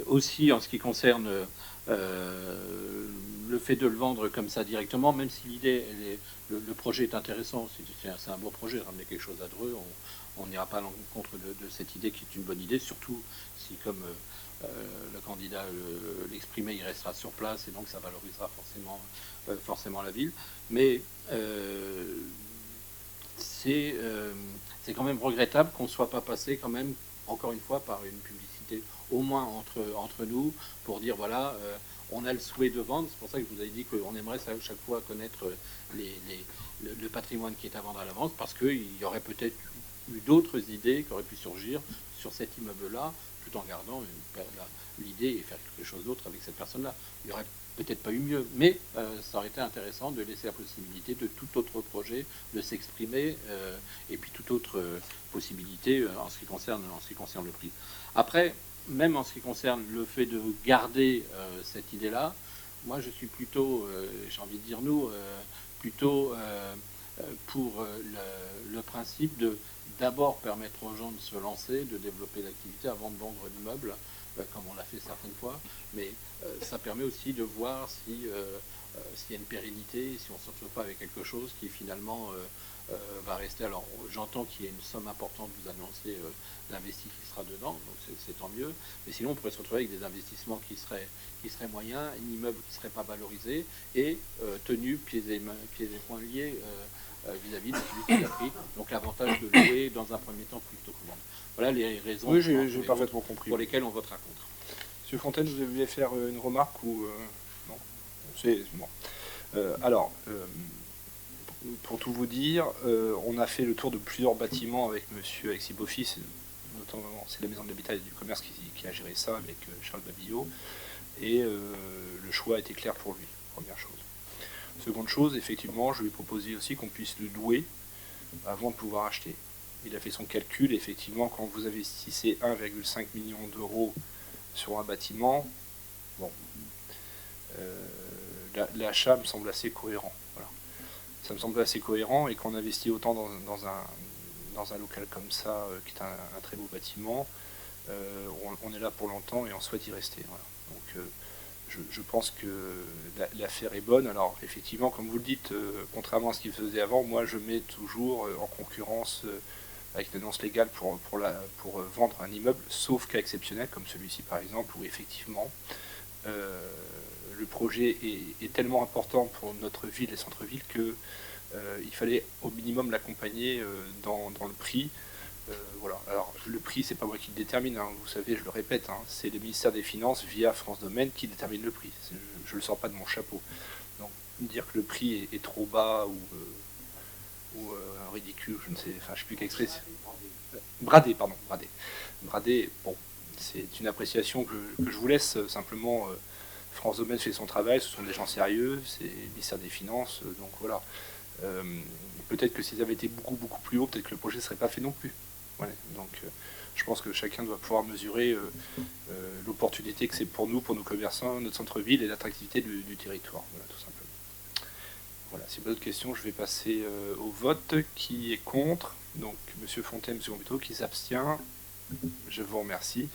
Aussi en ce qui concerne le fait de le vendre comme ça directement, même si l'idée, le projet est intéressant, c'est un beau projet, ramener quelque chose à Dreux, on n'ira pas à l'encontre de cette idée qui est une bonne idée, surtout si, comme le candidat l'exprimait, il restera sur place et donc ça valorisera forcément la ville. Mais c'est quand même regrettable qu'on ne soit pas passé quand même, encore une fois, par une publicité, au moins entre nous, pour dire voilà, on a le souhait de vendre. C'est pour ça que je vous avais dit qu'on aimerait chaque fois connaître le patrimoine qui est à vendre à l'avance, parce qu'il y aurait peut-être eu d'autres idées qui auraient pu surgir sur cet immeuble-là, tout en gardant l'idée et faire quelque chose d'autre avec cette personne-là. Il n'y aurait peut-être pas eu mieux, mais ça aurait été intéressant de laisser la possibilité de tout autre projet de s'exprimer et puis toute autre possibilité en ce qui concerne le prix. Après, même en ce qui concerne le fait de garder cette idée-là, moi je suis plutôt, j'ai envie de dire nous, plutôt pour le principe de d'abord permettre aux gens de se lancer, de développer l'activité avant de vendre l'immeuble, comme on l'a fait certaines fois, mais ça permet aussi de voir s'il y a une pérennité, si on ne se retrouve pas avec quelque chose qui finalement va rester. Alors j'entends qu'il y a une somme importante, vous annoncez l'investi qui sera dedans, donc c'est tant mieux, mais sinon on pourrait se retrouver avec des investissements qui seraient moyens, un immeuble qui ne serait pas valorisé et tenu pieds et poings liés vis-à-vis de celui qui a pris. Donc l'avantage de louer dans un premier temps plutôt que vendre. Voilà les raisons j'ai parfaitement compris, pour lesquelles on votera contre. Monsieur Fontaine, vous voulez faire une remarque ou non? C'est bon. Alors, pour tout vous dire, on a fait le tour de plusieurs bâtiments avec Monsieur Alexis Beaufils, notamment c'est la maison de l'habitat et du commerce qui a géré ça avec Charles Babillot, et le choix était clair pour lui, première chose. Seconde chose, effectivement, je lui ai proposé aussi qu'on puisse le louer avant de pouvoir acheter. Il a fait son calcul, effectivement, quand vous investissez 1,5 million d'euros sur un bâtiment, bon, l'achat me semble assez cohérent. Voilà. Ça me semble assez cohérent, et qu'on investit autant dans un local comme ça, qui est un très beau bâtiment, on est là pour longtemps et on souhaite y rester. Voilà. Donc je pense que l'affaire est bonne. Alors effectivement, comme vous le dites, contrairement à ce qu'il faisait avant, moi je mets toujours en concurrence avec une annonce légale pour vendre un immeuble, sauf cas exceptionnel comme celui-ci par exemple, où effectivement le projet est tellement important pour notre ville et centre-ville que il fallait au minimum l'accompagner dans le prix. Voilà. Alors le prix, c'est pas moi qui le détermine, hein. Vous savez, je le répète, hein, c'est le ministère des Finances via France Domaine qui détermine le prix. Je le sors pas de mon chapeau. Donc dire que le prix est trop bas ou ridicule, je ne sais plus qu'exprimer. Bradé, bon, c'est une appréciation que je vous laisse. Simplement, France Domaine fait son travail, ce sont des gens sérieux, c'est le ministère des Finances, donc voilà. Peut-être que s'ils avaient été beaucoup plus haut, peut-être que le projet ne serait pas fait non plus. Voilà. Donc je pense que chacun doit pouvoir mesurer l'opportunité que c'est pour nous, pour nos commerçants, notre centre-ville et l'attractivité du territoire. Voilà, tout simplement. Voilà, si vous avez d'autres questions, je vais passer au vote. Qui est contre? Donc Monsieur Fontaine, Monsieur Gambito, qui s'abstient. Je vous remercie.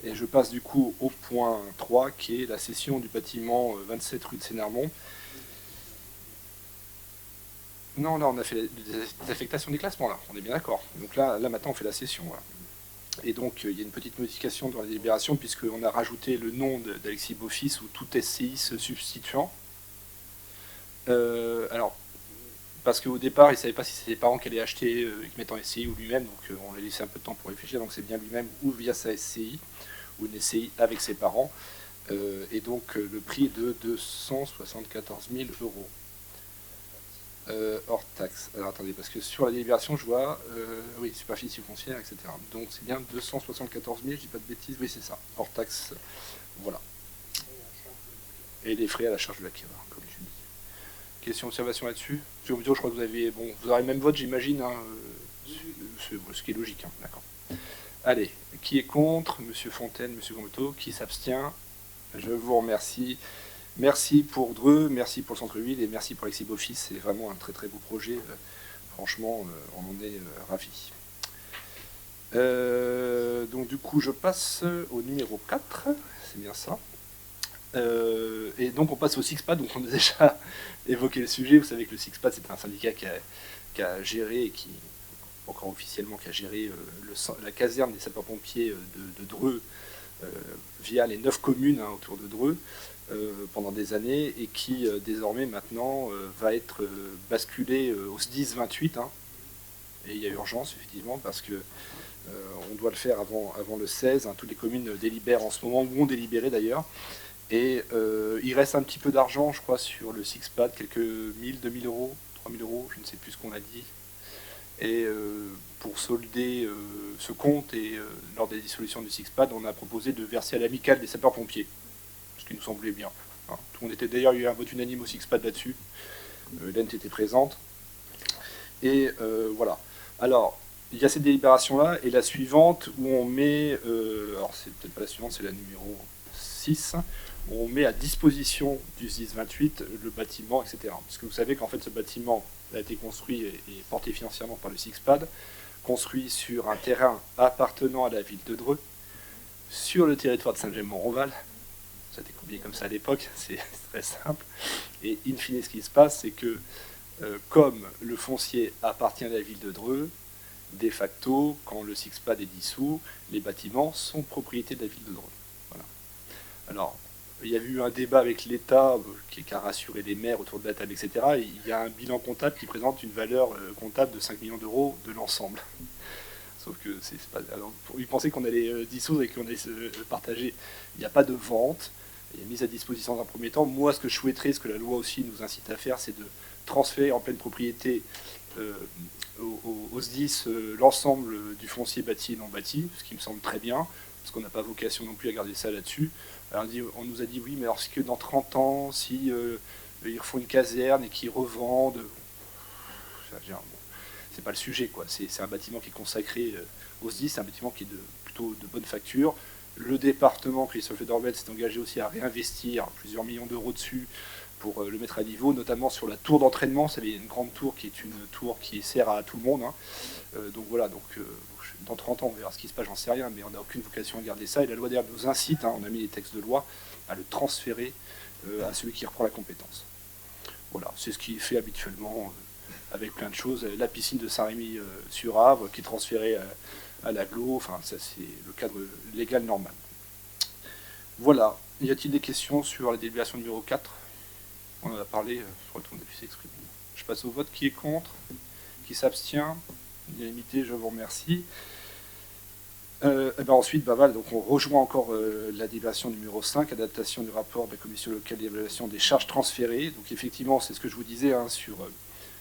Et je passe du coup au point 3, qui est la cession du bâtiment 27 rue de Sénarmont. Non, là on a fait des affectations des classements, là, on est bien d'accord. Donc là maintenant on fait la cession. Voilà. Et donc il y a une petite modification dans la délibération, puisqu'on a rajouté le nom d'Alexis Beaufils ou tout SCI se substituant. Alors, parce qu'au départ il ne savait pas si c'était ses parents qui allaient acheter, qui mettent en SCI ou lui-même, donc on lui a laissé un peu de temps pour réfléchir, donc c'est bien lui-même ou via sa SCI, ou une SCI avec ses parents. Et donc le prix est de 274 000 euros. Hors taxe. Alors attendez, parce que sur la délibération, je vois, oui, superficie foncière, etc. Donc c'est bien 274 000, je dis pas de bêtises, oui c'est ça, hors taxe, voilà. Et les frais à la charge de l'acquéreur, comme je dis. Question, observation là-dessus? Je crois que vous avez, bon, vous aurez le même vote, j'imagine, hein, ce qui est logique, hein, d'accord. Allez, qui est contre? Monsieur Fontaine, Monsieur Gomoto, qui s'abstient? Je vous remercie. Merci pour Dreux, merci pour le centre-ville et merci pour Alexis Beaufils. C'est vraiment un très très beau projet. Franchement, on en est ravis. Donc du coup, je passe au numéro 4. C'est bien ça. Et donc on passe au SIXPAD. Donc on a déjà évoqué le sujet. Vous savez que le SIXPAD, c'est un syndicat qui a géré et qui, encore officiellement, qui a géré la caserne des sapeurs-pompiers de Dreux via les 9 communes autour de Dreux. Pendant des années et qui désormais maintenant va être basculé au SDIS 28 et il y a urgence effectivement parce que on doit le faire avant le 16 toutes les communes délibèrent en ce moment ou ont délibéré d'ailleurs et il reste un petit peu d'argent je crois sur le SIXPAD, quelques 1000, 2000 euros, 3000 euros, je ne sais plus ce qu'on a dit et pour solder ce compte et lors des dissolutions du SIXPAD on a proposé de verser à l'amicale des sapeurs-pompiers, ce qui nous semblait bien. Tout le monde était d'ailleurs, il y a eu un vote unanime au SIXPAD là-dessus. Hélène était présente. Et voilà. Alors, il y a cette délibération-là, et la suivante, où on met, alors c'est peut-être pas la suivante, c'est la numéro 6, où on met à disposition du SDIS 28 le bâtiment, etc. Parce que vous savez qu'en fait, ce bâtiment a été construit et porté financièrement par le SIXPAD, construit sur un terrain appartenant à la ville de Dreux, sur le territoire de Saint-James-Mont-Roval. Ça a été combien comme ça à l'époque, c'est très simple. Et in fine, ce qui se passe, c'est que comme le foncier appartient à la ville de Dreux, de facto, quand le SIXPAD est dissous, les bâtiments sont propriété de la ville de Dreux. Voilà. Alors, il y a eu un débat avec l'État qui a rassuré les maires autour de la table, etc. Et il y a un bilan comptable qui présente une valeur comptable de 5 millions d'euros de l'ensemble. Sauf que c'est pas. Alors, ils pensaient qu'on allait dissoudre et qu'on allait se partager. Il n'y a pas de vente. Il est mise à disposition dans un premier temps. Moi, ce que je souhaiterais, ce que la loi aussi nous incite à faire, c'est de transférer en pleine propriété au SDIS l'ensemble du foncier bâti et non bâti, ce qui me semble très bien, parce qu'on n'a pas vocation non plus à garder ça là-dessus. Alors, on nous a dit oui, mais lorsque dans 30 ans, si ils refont une caserne et qu'ils revendent, c'est pas le sujet, quoi. C'est un bâtiment qui est consacré au SDIS, c'est un bâtiment qui est plutôt de bonne facture. Le département, Christophe Dormet, s'est engagé aussi à réinvestir plusieurs millions d'euros dessus pour le mettre à niveau, notamment sur la tour d'entraînement. Vous savez, il y a une grande tour qui est une tour qui sert à tout le monde. Donc voilà, dans 30 ans, on verra ce qui se passe, j'en sais rien, mais on n'a aucune vocation à garder ça. Et la loi d'ailleurs nous incite, on a mis les textes de loi, à le transférer à celui qui reprend la compétence. Voilà, c'est ce qui est fait habituellement avec plein de choses. La piscine de Saint-Rémy-sur-Avre qui est transférée à l'agglo, enfin ça c'est le cadre légal normal. Voilà, y a-t-il des questions sur la délibération numéro 4? On en a parlé, je crois que tout le monde a pu s'exprimer. Je passe au vote, qui est contre, qui s'abstient, unanimité, je vous remercie. Ensuite, voilà, donc on rejoint encore la délibération numéro 5, adaptation du rapport de la commission locale d'évaluation des charges transférées. Donc effectivement, c'est ce que je vous disais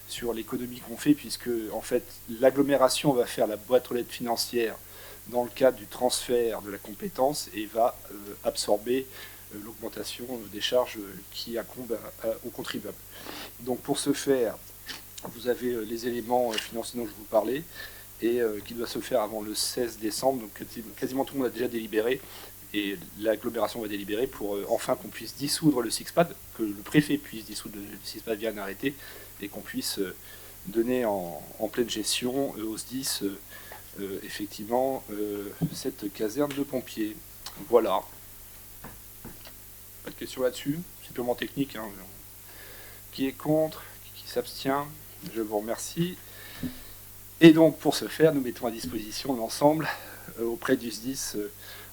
sur l'économie qu'on fait, puisque en fait l'agglomération va faire la boîte aux lettres financière dans le cadre du transfert de la compétence et va absorber l'augmentation des charges qui incombent aux contribuables. Donc pour ce faire, vous avez les éléments financiers dont je vous parlais et qui doit se faire avant le 16 décembre. Donc quasiment tout le monde a déjà délibéré et l'agglomération va délibérer pour enfin qu'on puisse dissoudre le SIXPAD, que le préfet puisse dissoudre le SIXPAD via un arrêté et qu'on puisse donner en pleine gestion au SDIS effectivement cette caserne de pompiers. Voilà. Pas de questions là-dessus, c'est purement technique. Qui est contre, qui s'abstient, je vous remercie. Et donc pour ce faire, nous mettons à disposition l'ensemble auprès du SDIS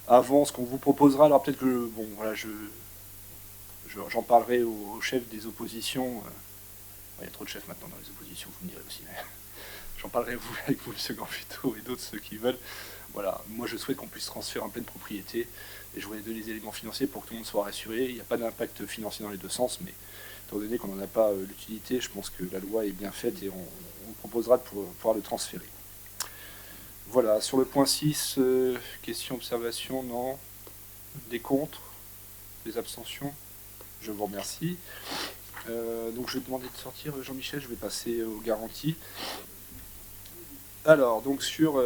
avant ce qu'on vous proposera. Alors peut-être que, bon, voilà, j'en parlerai au chef des oppositions. Il y a trop de chefs maintenant dans les oppositions, vous me direz aussi. j'en parlerai avec vous, M. Gambito, et d'autres, ceux qui veulent. Voilà, moi je souhaite qu'on puisse transférer en pleine propriété, et je voudrais donner des éléments financiers pour que tout le monde soit rassuré. Il n'y a pas d'impact financier dans les deux sens, mais étant donné qu'on n'en a pas l'utilité, je pense que la loi est bien faite et on proposera de pouvoir le transférer. Voilà, sur le point 6, question, observation, non. Des contre, des abstentions. Je vous remercie. Donc je vais demander de sortir Jean-Michel, je vais passer aux garanties. Alors, donc sur...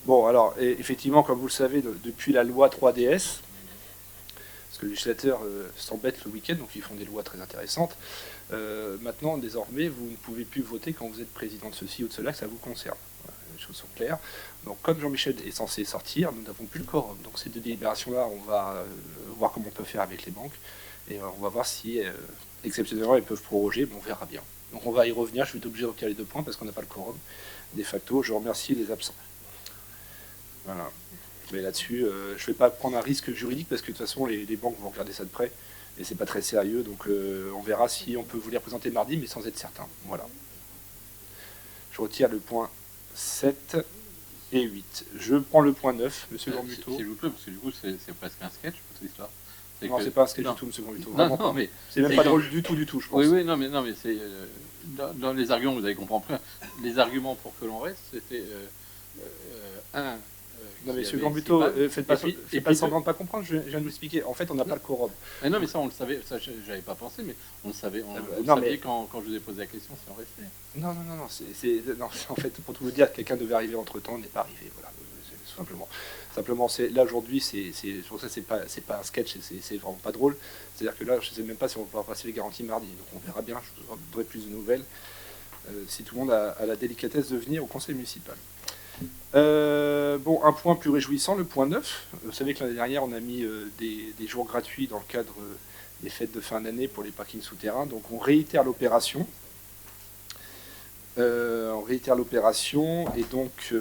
Bon, alors, effectivement, comme vous le savez, depuis la loi 3DS, parce que les législateurs s'embêtent le week-end, donc ils font des lois très intéressantes, maintenant, désormais, vous ne pouvez plus voter quand vous êtes président de ceci ou de cela, que ça vous concerne. Voilà, les choses sont claires. Donc, comme Jean-Michel est censé sortir, nous n'avons plus le quorum. Donc, ces deux délibérations-là, on va voir comment on peut faire avec les banques, et on va voir si, exceptionnellement, ils peuvent proroger, mais on verra bien. Donc, on va y revenir, je vais être obligé de retirer les 2 points, parce qu'on n'a pas le quorum. De facto, je remercie les absents. Voilà. Mais là-dessus, je ne vais pas prendre un risque juridique parce que de toute façon, les banques vont regarder ça de près et c'est pas très sérieux. Donc, on verra si on peut vous les représenter mardi, mais sans être certain. Voilà. Je retire le point 7 et 8. Je prends le point 9, monsieur Gambito. S'il vous plaît, parce que du coup, c'est presque un sketch, cette histoire. Non, c'est pas un sketch du tout, monsieur Gambito. Non, mais c'est même pas drôle du tout, je pense. Oui, non, mais c'est dans les arguments, vous avez compris. Les arguments pour que l'on reste, c'était non, mais M. Gambito, faites pas semblant de pas comprendre, je viens de vous expliquer. En fait, on n'a pas le quorum. Mais non, mais ça, on le savait, ça, j'avais pas pensé, mais on le savait. Vous non, saviez mais... quand je vous ai posé la question si on restait. Non, non, en fait, pour tout vous dire, quelqu'un devait arriver entre-temps, n'est pas arrivé, voilà, simplement. Simplement, là, aujourd'hui, pour ça, c'est pas un sketch, c'est vraiment pas drôle. C'est-à-dire que là, je ne sais même pas si on va pouvoir passer les garanties mardi, donc on verra bien, je vous donnerai plus de nouvelles, si tout le monde a la délicatesse de venir au conseil municipal. Bon, un point plus réjouissant, le point 9. Vous savez que l'année dernière, on a mis des jours gratuits dans le cadre des fêtes de fin d'année pour les parkings souterrains. Donc on réitère l'opération. Et donc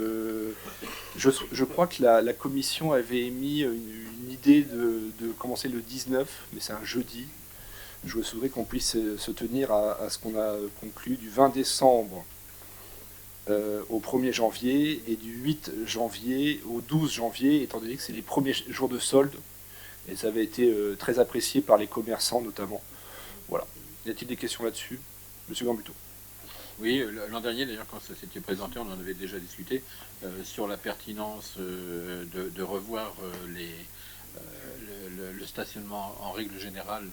je crois que la commission avait émis une idée de commencer le 19, mais c'est un jeudi. Je souhaiterais qu'on puisse se tenir à ce qu'on a conclu du 20 décembre au 1er janvier et du 8 janvier au 12 janvier, étant donné que c'est les premiers jours de solde, et ça avait été très apprécié par les commerçants notamment. Voilà. Y a-t-il des questions là-dessus, monsieur Gambito? Oui, l'an dernier, d'ailleurs, quand ça s'était présenté, on en avait déjà discuté sur la pertinence de revoir le stationnement en règle générale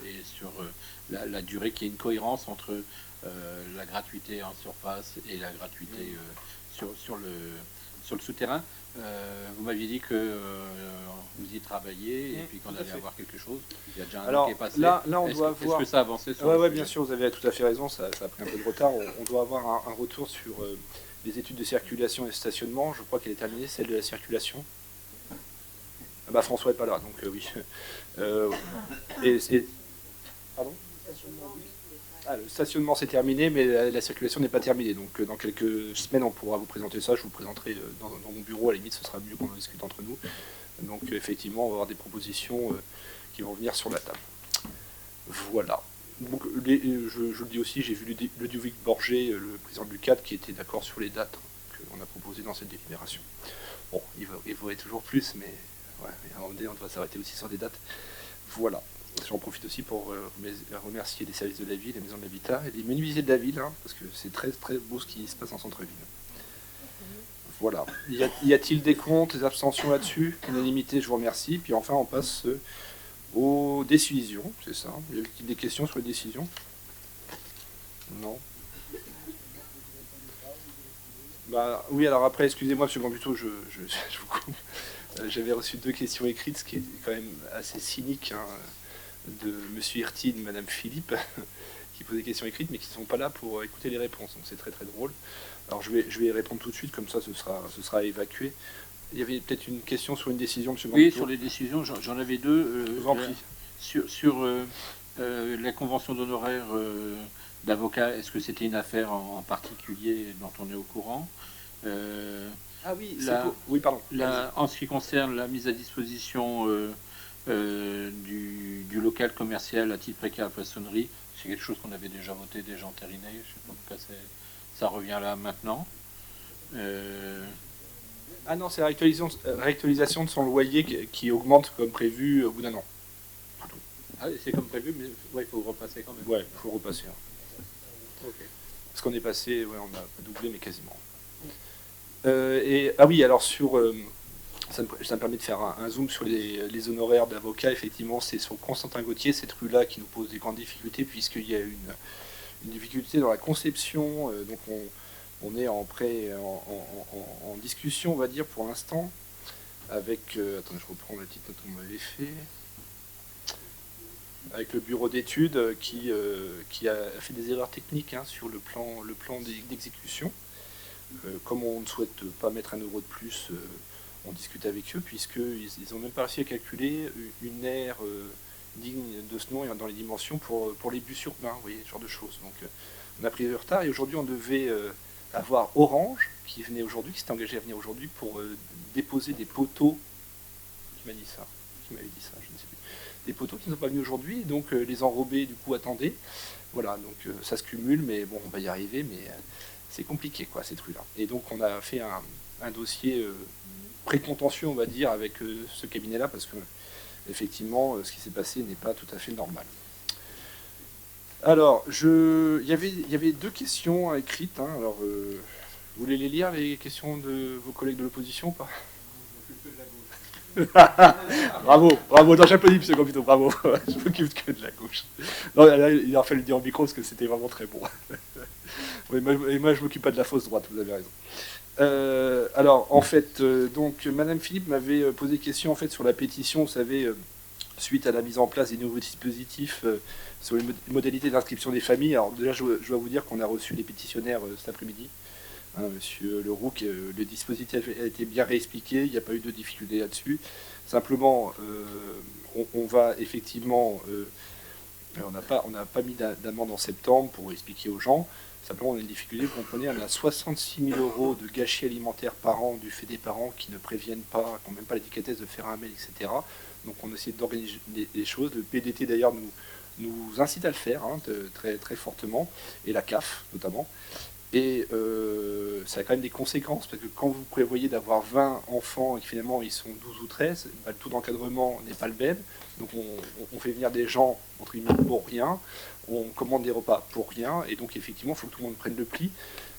et sur la durée, qu'il y ait une cohérence entre la gratuité en surface et la gratuité sur le souterrain. Vous m'aviez dit que vous y travailliez et puis qu'on allait avoir quelque chose. Il y a déjà un an qui est passé. Là, on doit avoir... Est-ce que ça a avancé sur Oui, bien sûr, vous avez tout à fait raison, ça a pris un peu de retard. On doit avoir un retour sur les études de circulation et de stationnement. Je crois qu'elle est terminée, celle de la circulation. Ah bah, François n'est pas là, donc oui. Pardon ? Le stationnement c'est terminé, mais la circulation n'est pas terminée. Donc dans quelques semaines, on pourra vous présenter ça. Je vous le présenterai dans mon bureau. À la limite, ce sera mieux qu'on en discute entre nous. Donc effectivement, on va avoir des propositions qui vont venir sur la table. Voilà. Donc, je le dis aussi, j'ai vu Ludovic Borgé, le président du CAD, qui était d'accord sur les dates qu'on a proposées dans cette délibération. Bon, il faudrait toujours plus, mais ouais, à un moment donné, on doit s'arrêter aussi sur des dates. Voilà. J'en profite aussi pour remercier les services de la ville, les maisons de l'habitat et les menuisiers de la ville, parce que c'est très très beau ce qui se passe en centre-ville. Voilà. Y a-t-il des comptes, des abstentions là-dessus? Unanimité, je vous remercie. Puis enfin, on passe aux décisions, c'est ça. Y a-t-il des questions sur les décisions? Non. Bah, oui, alors après, excusez-moi, M. Gambito, je vous coupe. J'avais reçu 2 questions écrites, ce qui est quand même assez cynique, de M. Hirti et de Mme Philippe, qui posent des questions écrites, mais qui ne sont pas là pour écouter les réponses. Donc c'est très très drôle. Alors je vais y répondre tout de suite, comme ça ce sera évacué. Il y avait peut-être une question sur une décision, M. Gambito. Oui, sur les décisions, j'en avais 2. Je vous en prie. Sur la convention d'honoraires d'avocat, est-ce que c'était une affaire en particulier dont on est au courant? Ah oui, oui, pardon. En ce qui concerne la mise à disposition du local commercial à titre précaire à poissonnerie, c'est quelque chose qu'on avait déjà voté, déjà entériné. Je sais pas pourquoi ça revient là maintenant. Ah non, c'est la réactualisation de son loyer qui augmente comme prévu au bout d'un an. Ah, c'est comme prévu, mais il faut repasser quand même. Ouais, il faut repasser. Okay. Parce qu'on est passé, on a doublé, mais quasiment. Ah oui, alors ça me permet de faire un zoom sur les honoraires d'avocats. Effectivement, c'est sur Constantin Gauthier, cette rue-là, qui nous pose des grandes difficultés, puisqu'il y a une difficulté dans la conception. Donc on est en discussion, on va dire, pour l'instant, avec... attendez, je reprends la petite note qu'on m'avait fait. Avec le bureau d'études qui a fait des erreurs techniques sur le plan d'exécution. Comme on ne souhaite pas mettre 1 euro de plus, on discute avec eux, puisqu'ils n'ont même pas réussi à calculer une aire digne de ce nom et dans les dimensions pour les bus urbains, vous voyez, ce genre de choses. Donc on a pris du retard, et aujourd'hui on devait avoir Orange, qui s'était engagé à venir aujourd'hui pour déposer des poteaux. Qui m'avait dit ça, je ne sais plus. Des poteaux qui ne sont pas venus aujourd'hui, donc les enrobés du coup attendaient. Voilà, donc ça se cumule, mais bon, on va y arriver, mais c'est compliqué, quoi, cette rue-là. Et donc on a fait un dossier précontentieux, on va dire, avec ce cabinet-là, parce que effectivement, ce qui s'est passé n'est pas tout à fait normal. Alors, il y avait 2 questions écrites. Alors, vous voulez les lire, les questions de vos collègues de l'opposition ou pas? Bravo, non, j'applaudis M. Campito, bravo. Je m'occupe que de la gauche. Non, là, il a fallu le dire en micro parce que c'était vraiment très bon. Oui, et moi, je m'occupe pas de la fausse droite, vous avez raison. Alors, en fait, donc, Madame Philippe m'avait posé des questions en fait, sur la pétition, vous savez, suite à la mise en place des nouveaux dispositifs sur les modalités d'inscription des familles. Alors, déjà, je dois vous dire qu'on a reçu les pétitionnaires cet après-midi. Monsieur Leroux, le dispositif a été bien réexpliqué, il n'y a pas eu de difficulté là-dessus. Simplement, on va effectivement... on n'a pas mis d'amende en septembre pour expliquer aux gens. Simplement, on a une difficulté, vous comprenez, on a 66 000 € de gâchis alimentaires par an du fait des parents qui ne préviennent pas, qui n'ont même pas la délicatesse de faire un mail, etc. Donc on essaie d'organiser les choses. Le PDT d'ailleurs nous incite à le faire très, très fortement, et la CAF notamment. Et ça a quand même des conséquences, parce que quand vous prévoyez d'avoir 20 enfants et que finalement ils sont 12 ou 13, le taux d'encadrement n'est pas le même. Donc on fait venir des gens, entre guillemets, pour rien, on commande des repas pour rien, et donc effectivement il faut que tout le monde prenne le pli.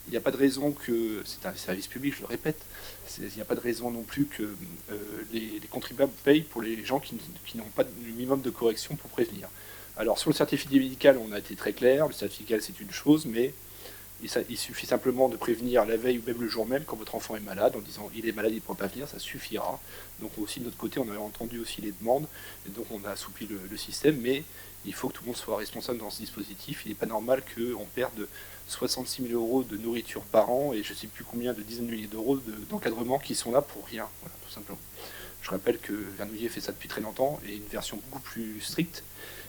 Il n'y a pas de raison que, c'est un service public, je le répète, il n'y a pas de raison non plus que les contribuables payent pour les gens qui n'ont pas le minimum de correction pour prévenir. Alors sur le certificat médical, on a été très clair, le certificat c'est une chose, mais il suffit simplement de prévenir la veille ou même le jour même quand votre enfant est malade, en disant il est malade, il ne pourra pas venir, ça suffira. Donc aussi de notre côté, on a entendu aussi les demandes, et donc on a assoupli le système, mais il faut que tout le monde soit responsable dans ce dispositif. Il n'est pas normal qu'on perde 66 000 € de nourriture par an et je ne sais plus combien de dizaines de milliers d'euros d'encadrement qui sont là pour rien, voilà, tout simplement. Je rappelle que Vernouillet fait ça depuis très longtemps, et une version beaucoup plus stricte,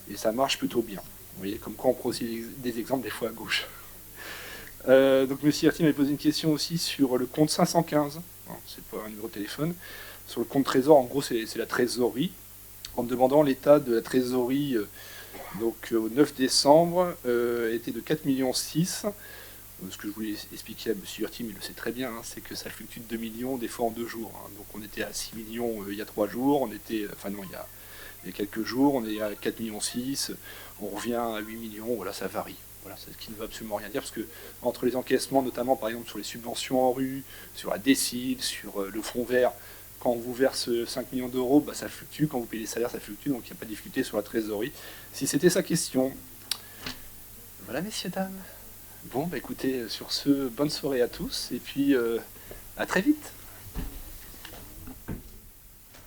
et ça marche plutôt bien. Vous voyez, comme quoi on prend aussi des exemples des fois à gauche. Donc M. Herty m'avait posé une question aussi sur le compte 515, c'est pas un numéro de téléphone, sur le compte trésor, en gros c'est la trésorerie, en me demandant l'état de la trésorerie donc, au 9 décembre était de 4,6 millions. Ce que je voulais expliquer à M. Herty, mais il le sait très bien, c'est que ça fluctue de 2 millions des fois en 2 jours. Donc on était à 6 millions il y a 3 jours, il y a quelques jours, on est à 4,6 millions, on revient à 8 millions, voilà, ça varie. Voilà, c'est ce qui ne veut absolument rien dire, parce que entre les encaissements, notamment par exemple sur les subventions en rue, sur la décile, sur le front vert, quand on vous verse 5 millions d'euros, ça fluctue, quand vous payez les salaires, ça fluctue, donc il n'y a pas de difficulté sur la trésorerie. Si c'était sa question. Voilà, messieurs, dames. Bon, écoutez, sur ce, bonne soirée à tous, et puis à très vite.